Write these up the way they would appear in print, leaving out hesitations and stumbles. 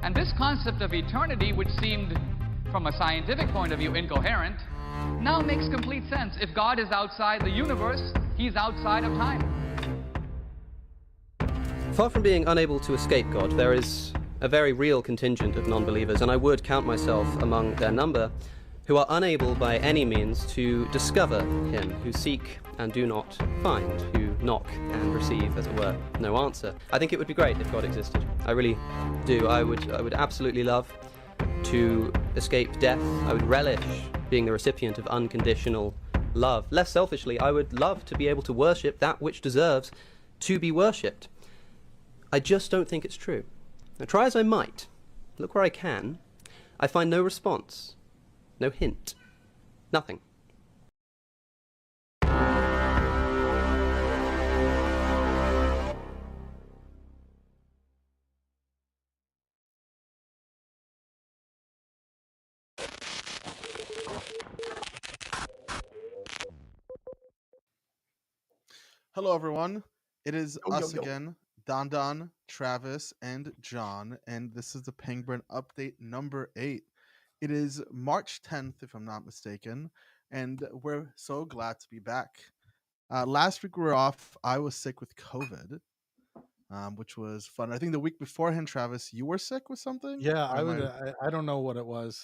And this concept of eternity, which seemed, from a scientific point of view, incoherent, now makes complete sense. If God is outside the universe, he's outside of time. Far from being unable to escape God, there is a very real contingent of non-believers, and I would count myself among their number, who are unable by any means to discover him, who seek and do not find, who knock and receive, as it were, no answer. I think it would be great if God existed. I really do. I would absolutely love to escape death. I would relish being the recipient of unconditional love. Less selfishly, I would love to be able to worship that which deserves to be worshipped. I just don't think it's true. Now, try as I might, look where I can, I find no response, no hint, nothing. Hello, everyone. It is us again, Don, Travis, and John, and this is the Pangburn update number 8. It is March 10th, if I'm not mistaken, and we're so glad to be back. Last week we were off. I was sick with COVID, which was fun. I think the week beforehand, Travis, you were sick with something? Yeah, I don't know what it was.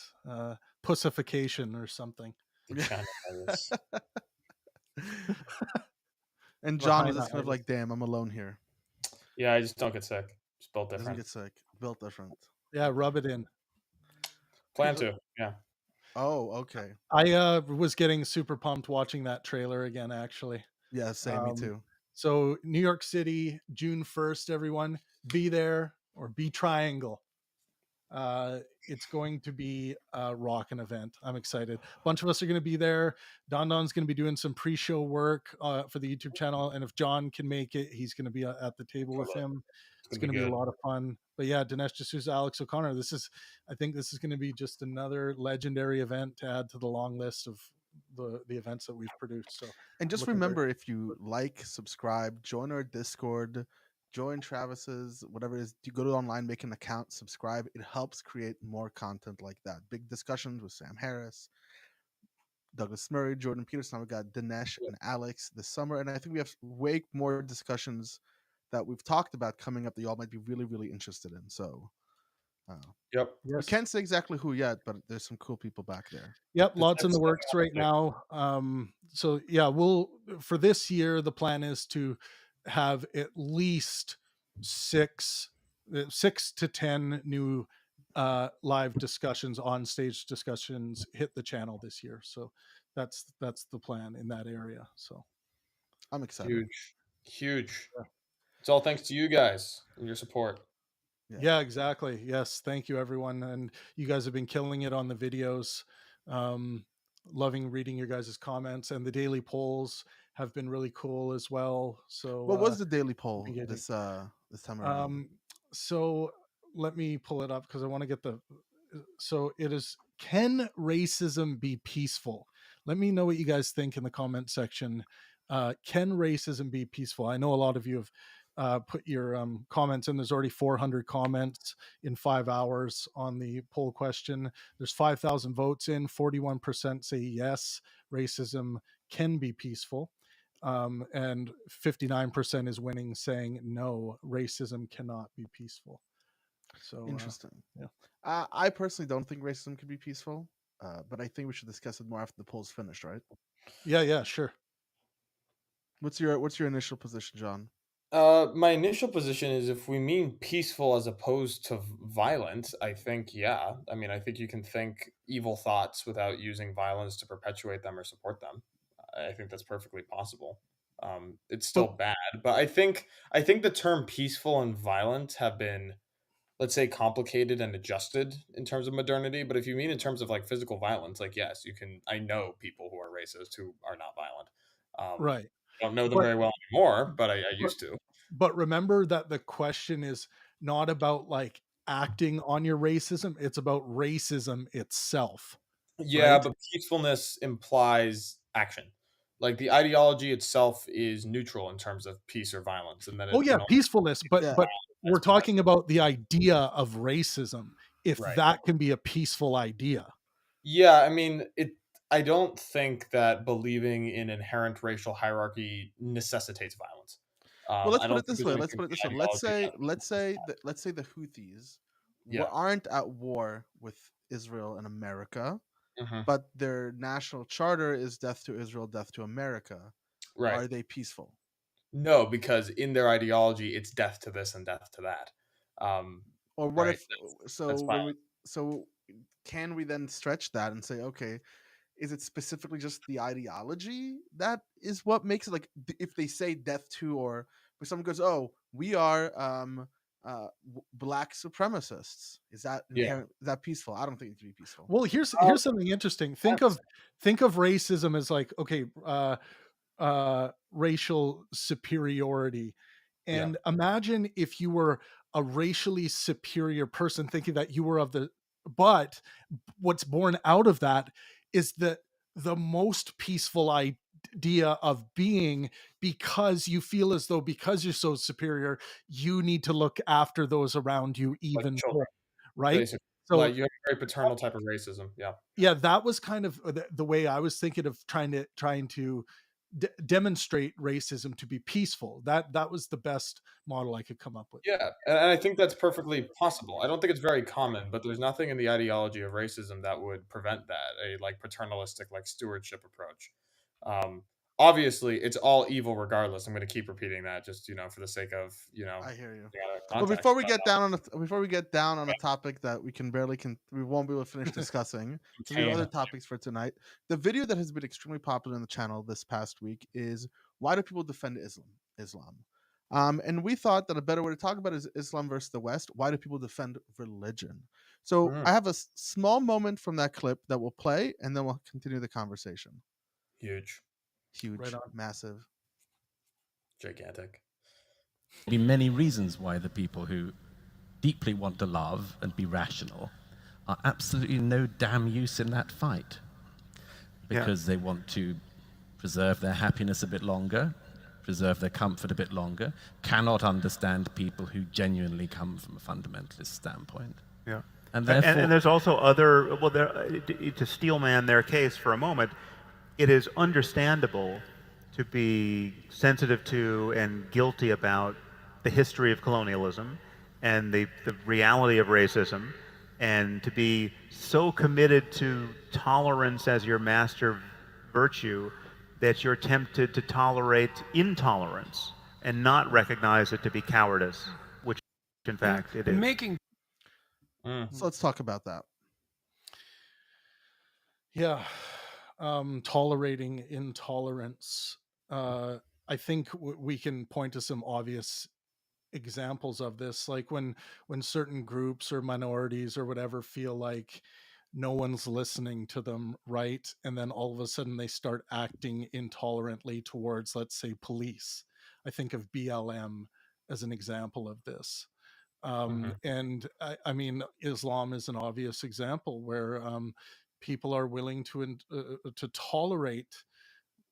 Pussification or something. And John was just kind of like, damn, I'm alone here. Yeah, I just don't get sick. Just built different. Doesn't get sick. Built different. Yeah, rub it in. Plan to, yeah. Oh, okay. I was getting super pumped watching that trailer again, actually. Yeah, same, me too. So New York City, June 1st, everyone, be there or be Triangle. It's going to be a rockin' event. I'm excited. A bunch of us are going to be there. Don's going to be doing some pre-show work for the YouTube channel, and if John can make it, he's going to be at the table with him. It's going to be a lot of fun. But yeah, Dinesh D'Souza, Alex O'Connor. I think this is going to be just another legendary event to add to the long list of the events that we've produced. So, and just remember, if you like, subscribe, join our Discord, join Travis's, whatever it is, you go to online, make an account, subscribe. It helps create more content like that. Big discussions with Sam Harris, Douglas Murray, Jordan Peterson. We've got Dinesh and Alex this summer. And I think we have way more discussions that we've talked about coming up that y'all might be really, really interested in. So, yep. I can't say exactly who yet, but there's some cool people back there. Yep, lots in the works right now. So yeah, for this year, the plan is to have at least 6 to 10 new live discussions, on stage discussions hit the channel this year. So that's the plan in that area. So I'm excited. Huge. Yeah. It's all thanks to you guys and your support. Yeah, exactly. Yes, thank you, everyone, and you guys have been killing it on the videos. Loving reading your guys' comments, and the daily polls have been really cool as well. So what was the daily poll this time around? So let me pull it up because I want to get so it is, can racism be peaceful? Let me know what you guys think in the comment section. Can racism be peaceful? I know a lot of you have put your comments in. There's already 400 comments in 5 hours on the poll question. There's 5,000 votes in. 41% say yes, racism can be peaceful. And 59% is winning, saying no, racism cannot be peaceful. So interesting. Yeah. I personally don't think racism can be peaceful, but I think we should discuss it more after the poll's finished, right? Yeah, sure. What's your initial position, John? My initial position is, if we mean peaceful as opposed to violent, I think, yeah. I mean, I think you can think evil thoughts without using violence to perpetuate them or support them. I think that's perfectly possible. It's still bad, but I think the term peaceful and violent have been, let's say, complicated and adjusted in terms of modernity. But if you mean in terms of like physical violence, like, yes, you can. I know people who are racist who are not violent. Right. I don't know them very well anymore, but I used to. But remember that the question is not about like acting on your racism. It's about racism itself. Yeah, right? But peacefulness implies action. Like, the ideology itself is neutral in terms of peace or violence. And then peacefulness. But we're talking about the idea of racism, if Right. that can be a peaceful idea. Yeah, I mean, I don't think that believing in inherent racial hierarchy necessitates violence. Well, let's I put don't it think this there's way. anything Let's put it in this the way. Let's ideology say that let's say necessitates that let's say the Houthis Yeah. aren't at war with Israel and America, Mhm. but their national charter is death to Israel, death to America. Right. Are they peaceful? No, because in their ideology, it's death to this and death to that. Or what Right. if That's when violent. so can we then stretch that and say, okay, is it specifically just the ideology that is what makes it like if they say death to, or if someone goes, oh, we are black supremacists, is that Yeah. inherent, is that peaceful? I don't think it can be peaceful. Well, here's something interesting. Think That's of racism as like, okay, racial superiority. Yeah. And imagine if you were a racially superior person, thinking that you were but what's born out of that is the most peaceful idea of being, because you feel as though because you're so superior, you need to look after those around you Like even more, children, right? basically. So Like you have a very paternal type of racism. Yeah. yeah, that was kind of the way I was thinking of trying to demonstrate racism to be peaceful. That was the best model I could come up with. Yeah, and I think that's perfectly possible. I don't think it's very common, but there's nothing in the ideology of racism that would prevent that, a like paternalistic, like stewardship approach. Um, Obviously, it's all evil regardless. I'm going to keep repeating that just, for the sake of, I hear you. Well, context. before we get down on a topic that we won't be able to finish discussing, because we have other topics for tonight. The video that has been extremely popular on the channel this past week is why do people defend Islam? And we thought that a better way to talk about it is Islam versus the West. Why do people defend religion? So Mm, I have a small moment from that clip that we'll play, and then we'll continue the conversation. huge, Huge, Right on. massive. gigantic. Be many reasons why the people who deeply want to love and be rational are absolutely no damn use in that fight, because they want to preserve their happiness a bit longer, preserve their comfort a bit longer, cannot understand people who genuinely come from a fundamentalist standpoint. Yeah. And therefore, and there's also other, well, to steelman their case for a moment, it is understandable to be sensitive to and guilty about the history of colonialism and the reality of racism, and to be so committed to tolerance as your master virtue that you're tempted to tolerate intolerance and not recognize it to be cowardice, which in fact it is. So let's talk about that. Yeah. Tolerating intolerance. I think we can point to some obvious examples of this, like when certain groups or minorities or whatever feel like no one's listening to them, right? And then all of a sudden they start acting intolerantly towards, let's say, police. I think of BLM as an example of this. And I mean, Islam is an obvious example where people are willing to tolerate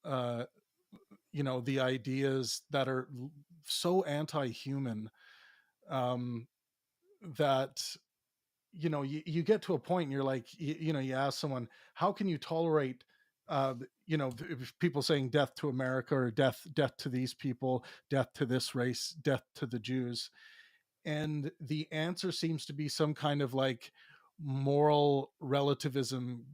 the ideas that are so anti-human, that you get to a point and you're like, you ask someone, how can you tolerate people saying death to America, or death to these people, death to this race, death to the Jews? And the answer seems to be some kind of like moral relativism,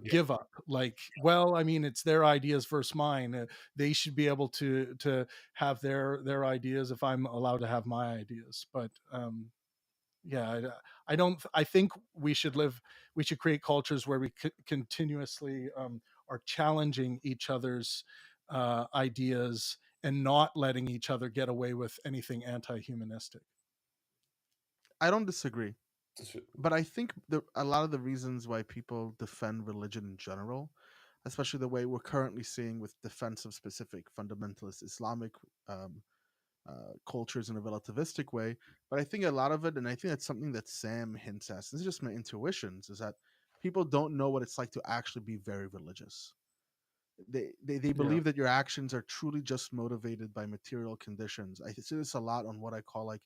give up, like, well, I mean, it's their ideas versus mine, they should be able to have their ideas if I'm allowed to have my ideas. But yeah, I think we should create cultures where we continuously are challenging each other's ideas and not letting each other get away with anything anti-humanistic. I don't disagree, but I think a lot of the reasons why people defend religion in general, especially the way we're currently seeing with defense of specific fundamentalist Islamic cultures in a relativistic way, but I think a lot of it, and I think that's something that Sam hints at, this is just my intuitions, is that people don't know what it's like to actually be very religious. They believe that your actions are truly just motivated by material conditions. I see this a lot on what I call like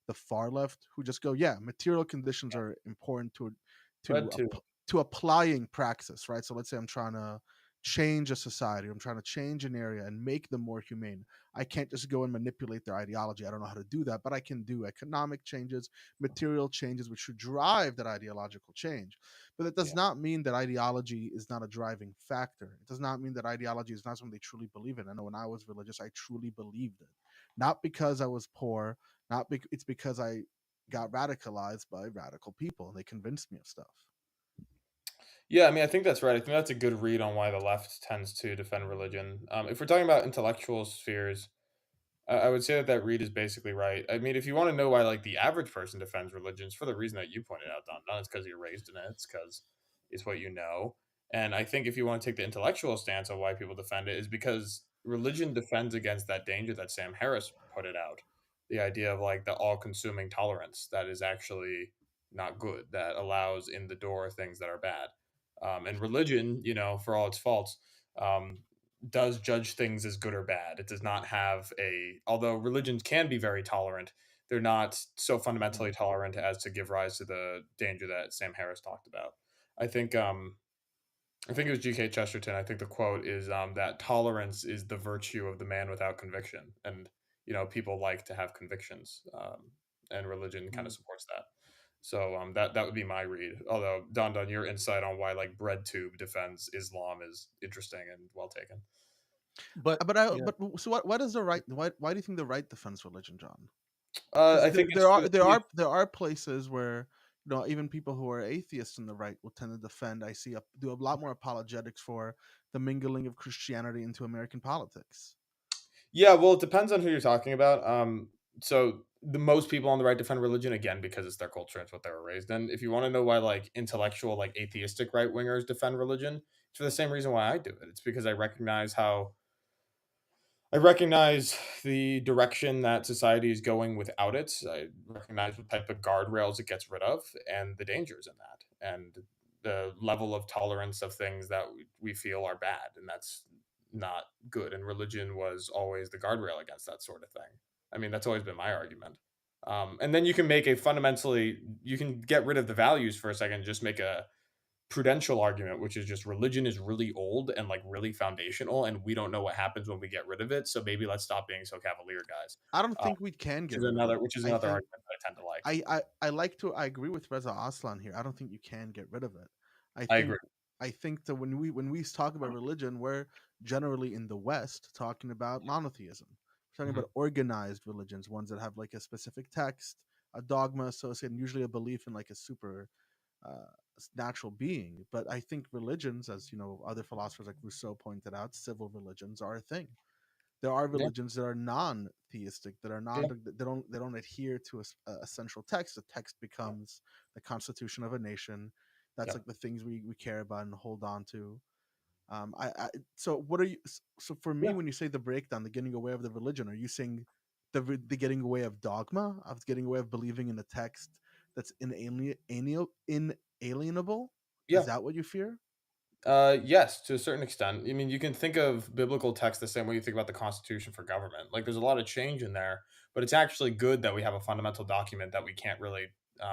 the far left who just go, yeah, material conditions are important Red to too. to applying praxis, right? So let's say I'm trying to change a society, I'm trying to change an area and make them more humane. I can't just go and manipulate their ideology. I don't know how to do that, but I can do economic changes, material changes, which should drive that ideological change. But that does Yeah. not mean that ideology is not a driving factor. It does not mean that ideology is not something they truly believe in. I know when I was religious, I truly believed it. Not because I was poor, it's because I got radicalized by radical people and they convinced me of stuff. Yeah, I mean, I think that's right. I think that's a good read on why the left tends to defend religion. If we're talking about intellectual spheres, I would say that that read is basically right. I mean, if you want to know why like the average person defends religion, it's for the reason that you pointed out, Don. Not it's because you're raised in it. It's because it's what you know. And I think if you want to take the intellectual stance on why people defend it, is because religion defends against that danger that Sam Harris put it out. The idea of like the all-consuming tolerance that is actually not good, that allows in the door things that are bad. And religion, you know, for all its faults, um, does judge things as good or bad. It does not have a, although religions can be very tolerant, they're not so fundamentally tolerant as to give rise to the danger that Sam Harris talked about. I think I think it was G.K. Chesterton. I think the quote is that tolerance is the virtue of the man without conviction, and you know people like to have convictions, and religion kind of supports that. So that would be my read. Although Don, your insight on why like BreadTube defends Islam is interesting and well taken. But yeah, But so what is the right? Why do you think the right defends religion, John? I Because think it's for the there are places where even people who are atheists in the right will tend to defend. I see do a lot more apologetics for the mingling of Christianity into American politics. yeah. Well, it depends on who you're talking about. So the most people on the right defend religion again because it's their culture, it's what they were raised in. If you want to know why like intellectual, like atheistic right wingers defend religion, it's for the same reason why I do it. It's because I recognize the direction that society is going without it. I recognize what type of guardrails it gets rid of and the dangers in that and the level of tolerance of things that we feel are bad. And that's not good. And religion was always the guardrail against that sort of thing. I mean, that's always been my argument. And then you can make a fundamentally, you can get rid of the values for a second, and just make a prudential argument, which is just religion is really old and like really foundational, and we don't know what happens when we get rid of it. So maybe let's stop being so cavalier, guys. I don't think we can Which get is rid of it. which is I another think argument that I tend to like. I agree with Reza Aslan here. I don't think you can get rid of it. I I think agree. I think that when we talk about religion, we're generally in the West talking about monotheism. We're talking Mhm. about organized religions, ones that have like a specific text, a dogma associated, and usually a belief in like a super uh, natural being. But I think religions, as other philosophers like Rousseau pointed out, civil religions are a thing. There are Yeah, religions that are non-theistic, that are yeah, they don't adhere to a central text. The text becomes the constitution of a nation. That's yeah. like the things we care about and hold on to. So what are you? So for me, Yeah. when you say the breakdown, the getting away of the religion, are you saying the getting away of dogma, of getting away of believing in a text that's inalienable? Is Yeah. that what you fear? Yes, to a certain extent. I mean, you can think of biblical text the same way you think about the Constitution for government. Like, there's a lot of change in there, but it's actually good that we have a fundamental document that we can't really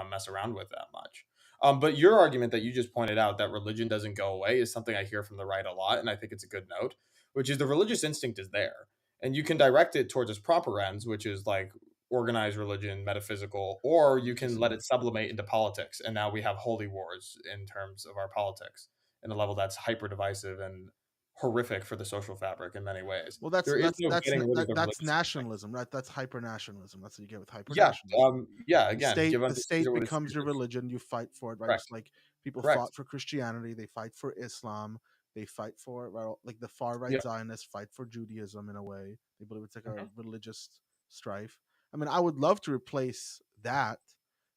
mess around with that much. But your argument that you just pointed out that religion doesn't go away is something I hear from the right a lot, and I think it's a good note, which is the religious instinct is there, and you can direct it towards its proper ends, which is like organized religion, metaphysical, or you can let it sublimate into politics, and now we have holy wars in terms of our politics in a level that's hyper divisive and horrific for the social fabric in many ways. Well, that's There is that's no that's getting rid of the that's religious instinct. nationalism, right? That's hyper nationalism. That's what you get with hyper Yeah, nationalism. yeah. The Again, state give the unto Caesar state what is becomes your Caesar's. religion. You fight for it, right? Correct. Just like people Correct. fought for Christianity, they fight for Islam. They fight for, right, like the far Yeah. right Zionists fight for Judaism in a way. They believe it's like a Mhm. religious strife. I mean, I would love to replace that,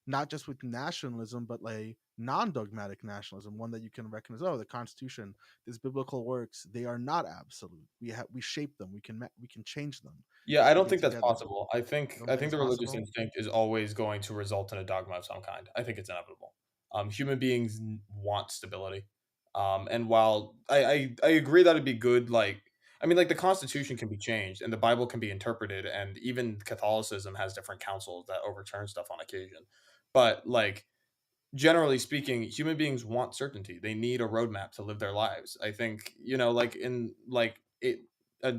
not just with nationalism, but like non-dogmatic nationalism, one that you can recognize. Oh, the Constitution, these biblical works, they are not absolute. We shape them. We can change them Yeah, I don't taken think that's together. possible. You don't I think think it's the religious possible? instinct is always going to result in a dogma of some kind. I think it's inevitable. Human beings want stability. And while I agree that it'd be good, like I mean, like the Constitution can be changed and the Bible can be interpreted, and even Catholicism has different councils that overturn stuff on occasion. But like generally speaking, human beings want certainty. They need a roadmap to live their lives. I think, like in like it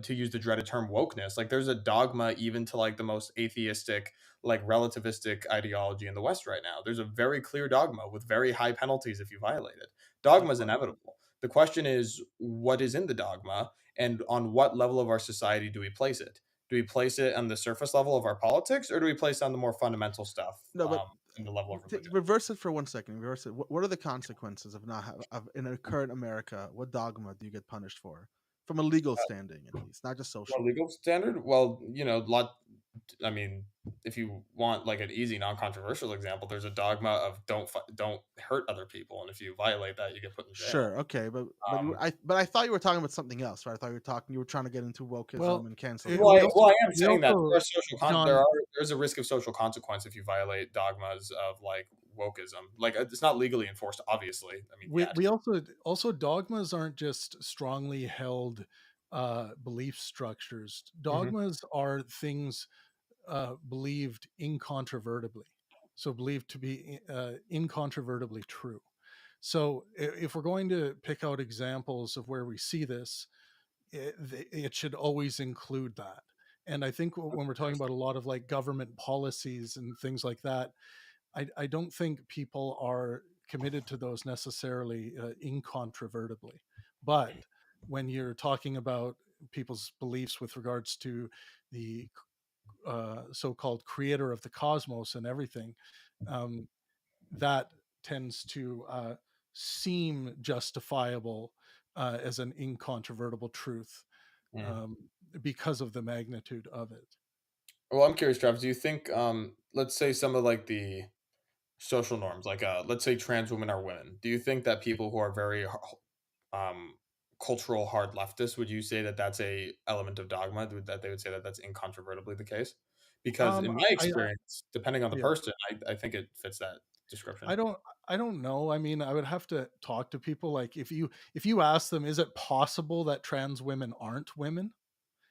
to use the dreaded term wokeness, like there's a dogma even to like the most atheistic, like relativistic ideology in the West right now. There's a very clear dogma with very high penalties if you violate it. Dogma is inevitable. The question is what is in the dogma and on what level of our society do we place it? Do we place it on the surface level of our politics, or do we place it on the more fundamental stuff No, but in the level of religion? reverse it for 1 second. Reverse it. What are the consequences of not of in a current America? What dogma do you get punished for, from a legal standing at least, not just social? Well, legal standard? Well, I mean, if you want like an easy, non-controversial example, there's a dogma of don't hurt other people, and if you violate that, you get put in jail. Sure, okay, but Um, I thought you were talking about something else, right? I thought you were trying to get into wokeism Well, and cancel it- Well, we I, also, well, I am we saying that also, there are social John, there's a risk of social consequence if you violate dogmas of like wokeism. Like it's not legally enforced, obviously. I mean, yet. we also dogmas aren't just strongly held belief structures. Mhm. Dogmas are things believed incontrovertibly, so believed to be incontrovertibly true. So if we're going to pick out examples of where we see this, it should always include that. And I think when we're talking about a lot of like government policies and things like that, I don't think people are committed to those necessarily incontrovertibly. But when you're talking about people's beliefs with regards to the so-called creator of the cosmos and everything, that tends to seem justifiable as an incontrovertible truth Mm. um, because of the magnitude of it. Well, I'm curious, Travis. Do you think, let's say some of like the social norms, like let's say trans women are women. Do you think that people who are very um, cultural hard leftists, would you say that that's a element of dogma? That they would say that that's incontrovertibly the case? Because in my I experience, depending on the yeah. person, I think it fits that description. I don't know. I mean, I would have to talk to people. Like if you ask them, is it possible that trans women aren't women?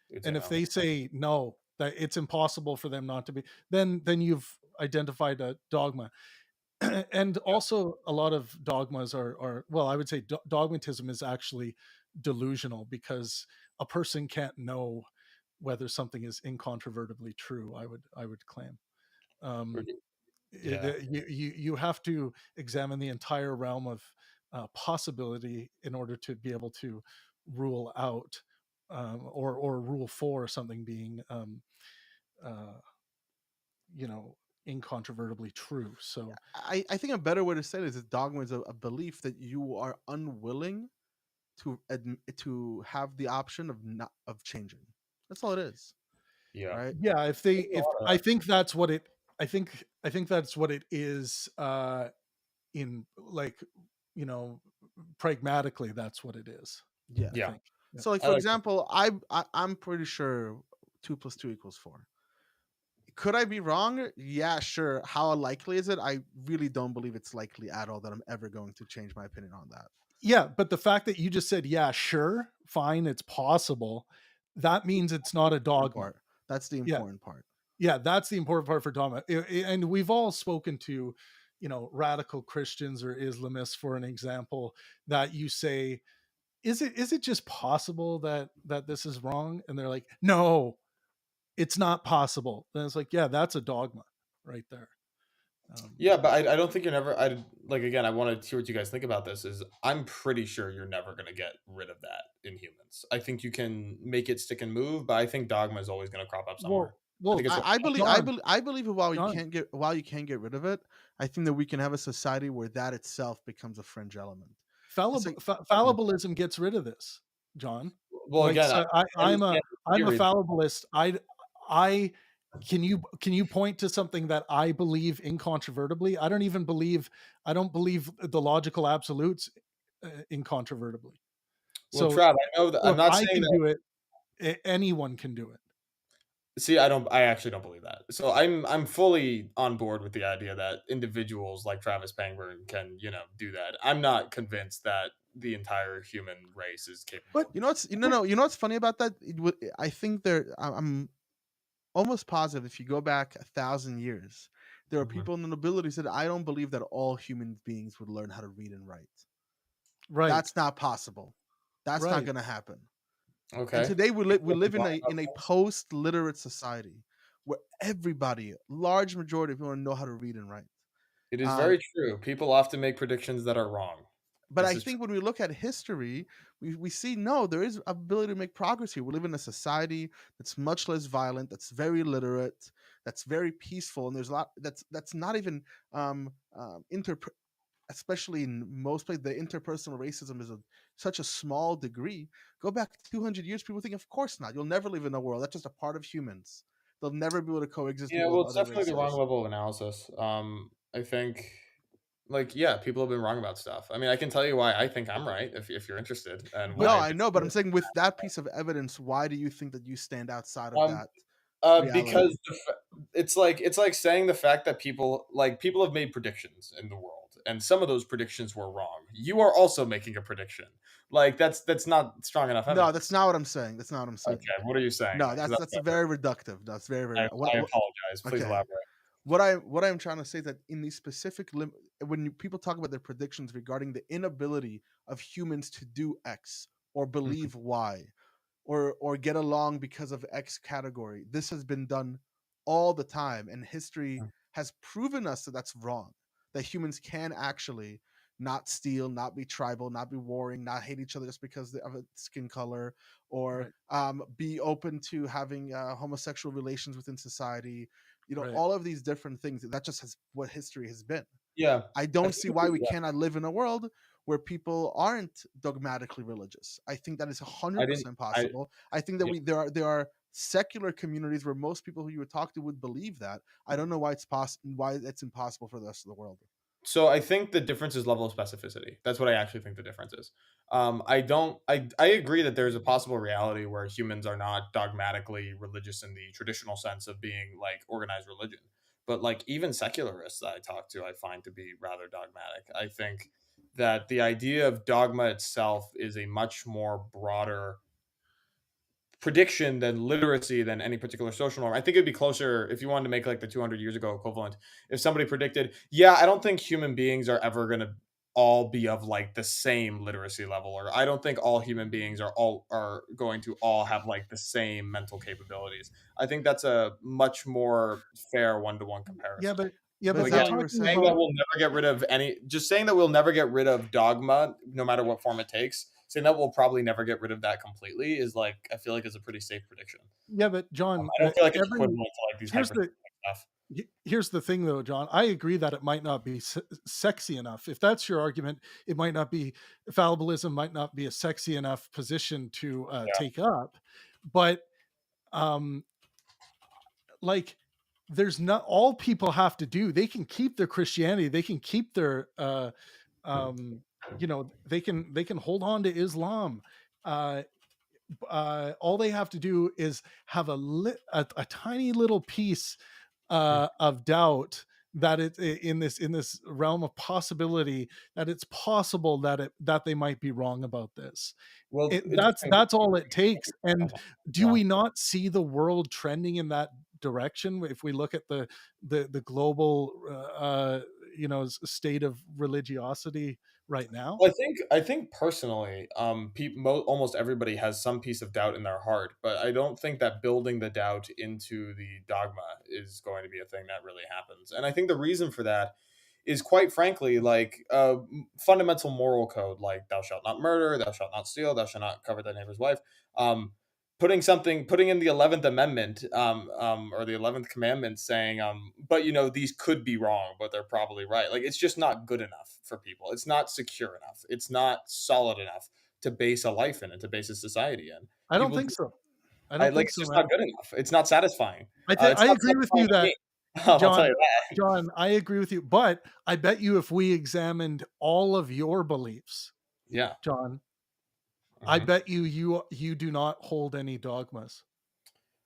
You'd And say if no. they say no, that it's impossible for them not to be, then you've identified a dogma. And also a lot of dogmas are well, I would say dogmatism is actually delusional, because a person can't know whether something is incontrovertibly true. I would claim. Um, Yeah. you have to examine the entire realm of possibility in order to be able to rule out or rule for something being uh, incontrovertibly true. So I think a better way to say it is that dogma is a belief that you are unwilling to have the option of not of changing. That's all it is, Yeah. right? yeah, if I think that's what it I think that's what it is in like pragmatically that's what it is. Yeah. I Yeah. think. Yeah. So, like I for like example, I'm pretty sure 2 + 2 = 4. Could I be wrong? Yeah, sure. How likely is it? I really don't believe it's likely at all that I'm ever going to change my opinion on that. Yeah, but the fact that you just said, yeah, sure, fine, it's possible, that means it's not a dogma. Part. That's the Yeah. important part. Yeah, that's the important part for dogma. And we've all spoken to, radical Christians or Islamists, for an example, that you say, is it just possible that this is wrong? And they're like, no, it's not possible. Then it's like, yeah, that's a dogma right there. Yeah, but I don't think you're never. I like again. I want to hear what you guys think about this. Is I'm pretty sure you're never going to get rid of that in humans. I think you can make it stick and move, but I think dogma is always going to crop up somewhere. Well, think it's I believe John, I believe while John. you can't get rid of it, I think that we can have a society where that itself becomes a fringe element. Fallibilism gets rid of this, John. Well, Like, again, so I I'm a theory. fallibilist. I can you point to something that I believe incontrovertibly? I don't believe the logical absolutes incontrovertibly. Well, So Trav, I know that I'm look, not I saying can that. do it. Anyone can do it. See, I don't. I actually don't believe that. So I'm fully on board with the idea that individuals like Travis Pangburn can do that. I'm not convinced that the entire human race is capable. But of. You know what's what's funny about that? I think I'm almost positive if you go back 1,000 years, there are people in the nobility who said, I don't believe that all human beings would learn how to read and write. right, That's not possible. That's not right. going to happen. Okay. And today we live in Wrong a about post-literate society where everybody, large majority of people know how to read and write. It is very true. People often make predictions that are wrong. But This I is think when we look at history, we see no, there is ability to make progress here. We live in a society that's much less violent, that's very literate, that's very peaceful, and there's a lot that's not even inter especially in most places, the interpersonal racism is such a small degree. Go back 200 years, people think, of course not. You'll never live in a world. That's just a part of humans. They'll never be able to coexist Yeah, people well, of it's other definitely the wrong races. level of analysis. I think, like, yeah, people have been wrong about stuff. I mean, I can tell you why I think I'm right if you're interested, and No, why. I know, but I'm saying with that piece of evidence, why do you think that you stand outside of Um, that reality? because it's like saying the fact that people have made predictions in the world, and some of those predictions were wrong. You are also making a prediction. Like that's not strong enough No, that's evidence. not what I'm saying. That's not what I'm saying. Okay, what are you saying No, then? 'Cause that's very reductive. That's very I what, apologize. Please okay. elaborate. What I'm trying to say is that in these specific when people talk about their predictions regarding the inability of humans to do X or believe Y or get along because of X category, this has been done all the time, and history has proven us that that's wrong. That humans can actually not steal, not be tribal, not be warring, not hate each other just because of a skin color, or be open to having homosexual relations within society. Right. All of these different things. That just has what history has been. Yeah, I don't see why we cannot live in a world where people aren't dogmatically religious. I think that is I 100% didn't. possible. I think that Yeah. there are secular communities where most people who you would talk to would believe that. I don't know why why it's impossible for the rest of the world. So I think the difference is level of specificity. That's what I actually think the difference is. I don't. I agree that there's a possible reality where humans are not dogmatically religious in the traditional sense of being like organized religion. But like even secularists that I talk to, I find to be rather dogmatic. I think that the idea of dogma itself is a much more broader prediction than literacy than any particular social norm. I think it'd be closer if you wanted to make like the 200 years ago equivalent. If somebody predicted, yeah, I don't think human beings are ever going to all be of like the same literacy level, or I don't think all human beings are going to all have like the same mental capabilities. I think that's a much more fair one-to-one Yeah, comparison. but But is you're that what you were talking Saying saying? that we'll never get rid of just saying that we'll never get rid of dogma, no matter what form it takes. Saying that we'll probably never get rid of that completely is like I feel like is a pretty safe prediction. Yeah, but John, I don't feel like it's equivalent to like these here's hyper stuff. here's the thing though, John. I agree that it might not be sexy enough. If that's your argument, it might not be fallibilism might not be a sexy enough position to take up. But like there's not all people have to do. They can keep their Christianity. They can keep their they can hold on to Islam. All they have to do is have a tiny little piece of doubt that it in this realm of possibility that it's possible that they might be wrong about this. Well, That's all it takes. And do we not see the world trending in that direction if we look at the global state of religiosity right now? Well, I think personally, almost everybody has some piece of doubt in their heart, but I don't think that building the doubt into the dogma is going to be a thing that really happens. And I think the reason for that is quite frankly like a fundamental moral code, like thou shalt not murder, thou shalt not steal, thou shalt not covet thy neighbor's wife. Putting in the 11th Amendment or the 11th Commandment saying, but these could be wrong, but they're probably right. Like it's just not good enough for people. It's not secure enough. It's not solid enough to base a life in and to base a society in. I don't People think so. I don't think it's so, just man. not good enough. It's not satisfying. I agree with you that I'll tell you that. John, I agree with you, but I bet you if we examined all of your beliefs, Yeah. John, I bet you do not hold any dogmas.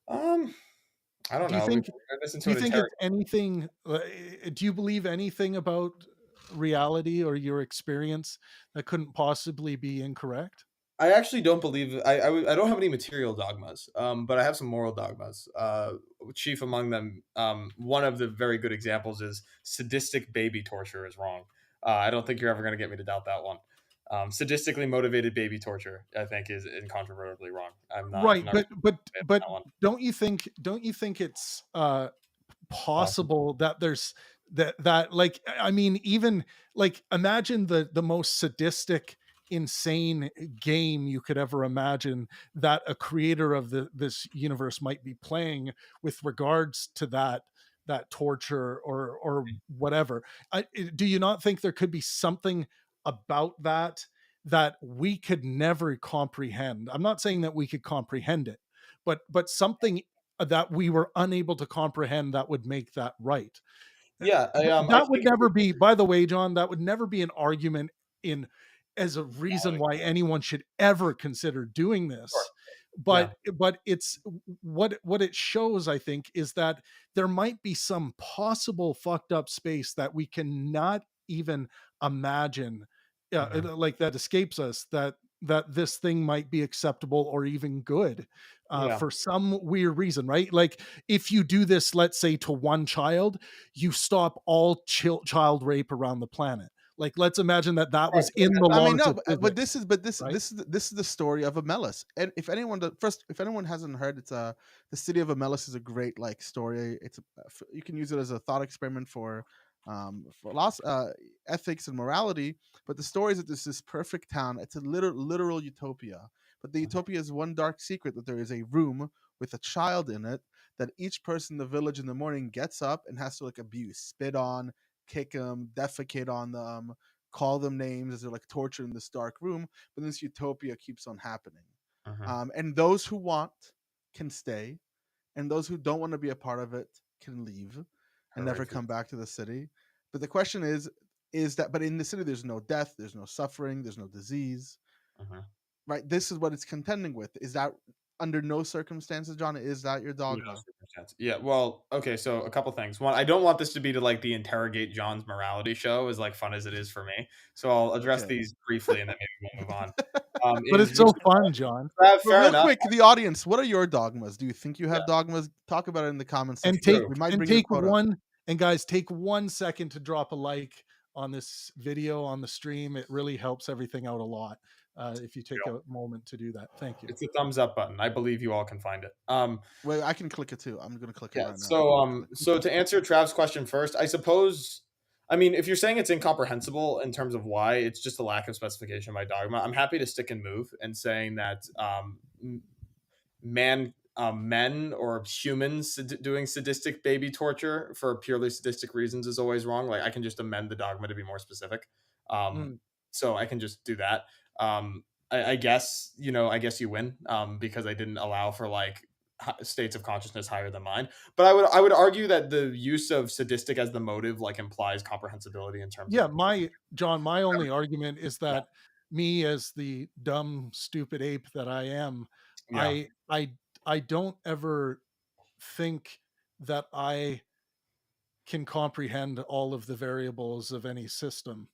I don't know. Do you think it's anything? Do you believe anything about reality or your experience that couldn't possibly be incorrect? I actually don't believe I don't have any material dogmas, but I have some moral dogmas. Chief among them, one of the very good examples is sadistic baby torture is wrong. I don't think you're ever going to get me to doubt that one. Sadistically motivated baby torture, I think, is incontrovertibly wrong. I'm Right, not but that one. don't you think it's Possible. possible that there's that like, I mean, even like, imagine the most sadistic, insane game you could ever imagine that a creator of this universe might be playing with regards to that torture or whatever. Do you not think there could be something about that we could never comprehend? I'm not saying that we could comprehend it, but something that we were unable to comprehend that would make that right. Yeah, I That would think never be, by the way, John, that would never be an argument in as a reason why anyone should ever consider doing sure. this. Yeah. But it's what it shows, I think, is that there might be some possible fucked up space that we cannot even imagine, Mhm. like, that escapes us, that this thing might be acceptable or even good, Yeah. for some weird reason, right? Like, if you do this, let's say, to one child, you stop all child rape around the planet. Like, let's imagine that Right. was in the I mean, laws no, of but physics, right? this is the story of Amelis. And if anyone hasn't heard, it's the city of Amelis is a great like story. You can use it as a thought experiment for lots ethics and morality. But the story is that this perfect town. It's a literal utopia. But the utopia is one dark secret, that there is a room with a child in it that each person in the village in the morning gets up and has to like abuse, spit on, kick them, defecate on them, call them names as they're like tortured in this dark room. But this utopia keeps on happening. Mhm. And those who want can stay, and those who don't want to be a part of it can leave and Hooray never for you. come back to the city. But the question is that, but in the city, there's no death, there's no suffering, there's no disease, Mhm. right? This is what it's contending with. Is that under no circumstances, John, is that your Under no dogma? circumstance. Yeah, well, okay, so a couple things. One, I don't want this to be to like the interrogate John's morality show, as like fun as it is for me. So I'll address Okay. these briefly and then maybe we'll move on. But Is it's so fun, John. But fair real enough. quick, the audience, what are your dogmas? Do you think you Yeah, have dogmas? Talk about it in the comments And section. true. We might and bring your take quota. one and guys, take 1 second to drop a like on this video, on the stream. It really helps everything out a lot, if you take a moment to do that. Thank you. It's a thumbs up button. I believe you all can find it. Wait, I can click it too. I'm gonna click it Yeah. right now. So to answer Trav's question first, I suppose, I mean, if you're saying it's incomprehensible in terms of why, it's just a lack of specification by dogma. I'm happy to stick and move and saying that men or humans doing sadistic baby torture for purely sadistic reasons is always wrong. Like I can just amend the dogma to be more specific. Um, Mm. so I can just do that. I guess I guess you win because I didn't allow for like states of consciousness higher than mine. But I would argue that the use of sadistic as the motive like implies comprehensibility in terms of Yeah, my only argument is yeah, that me, as the dumb, stupid ape that I am, yeah. I I I don't ever think that I can comprehend all of the variables of any system.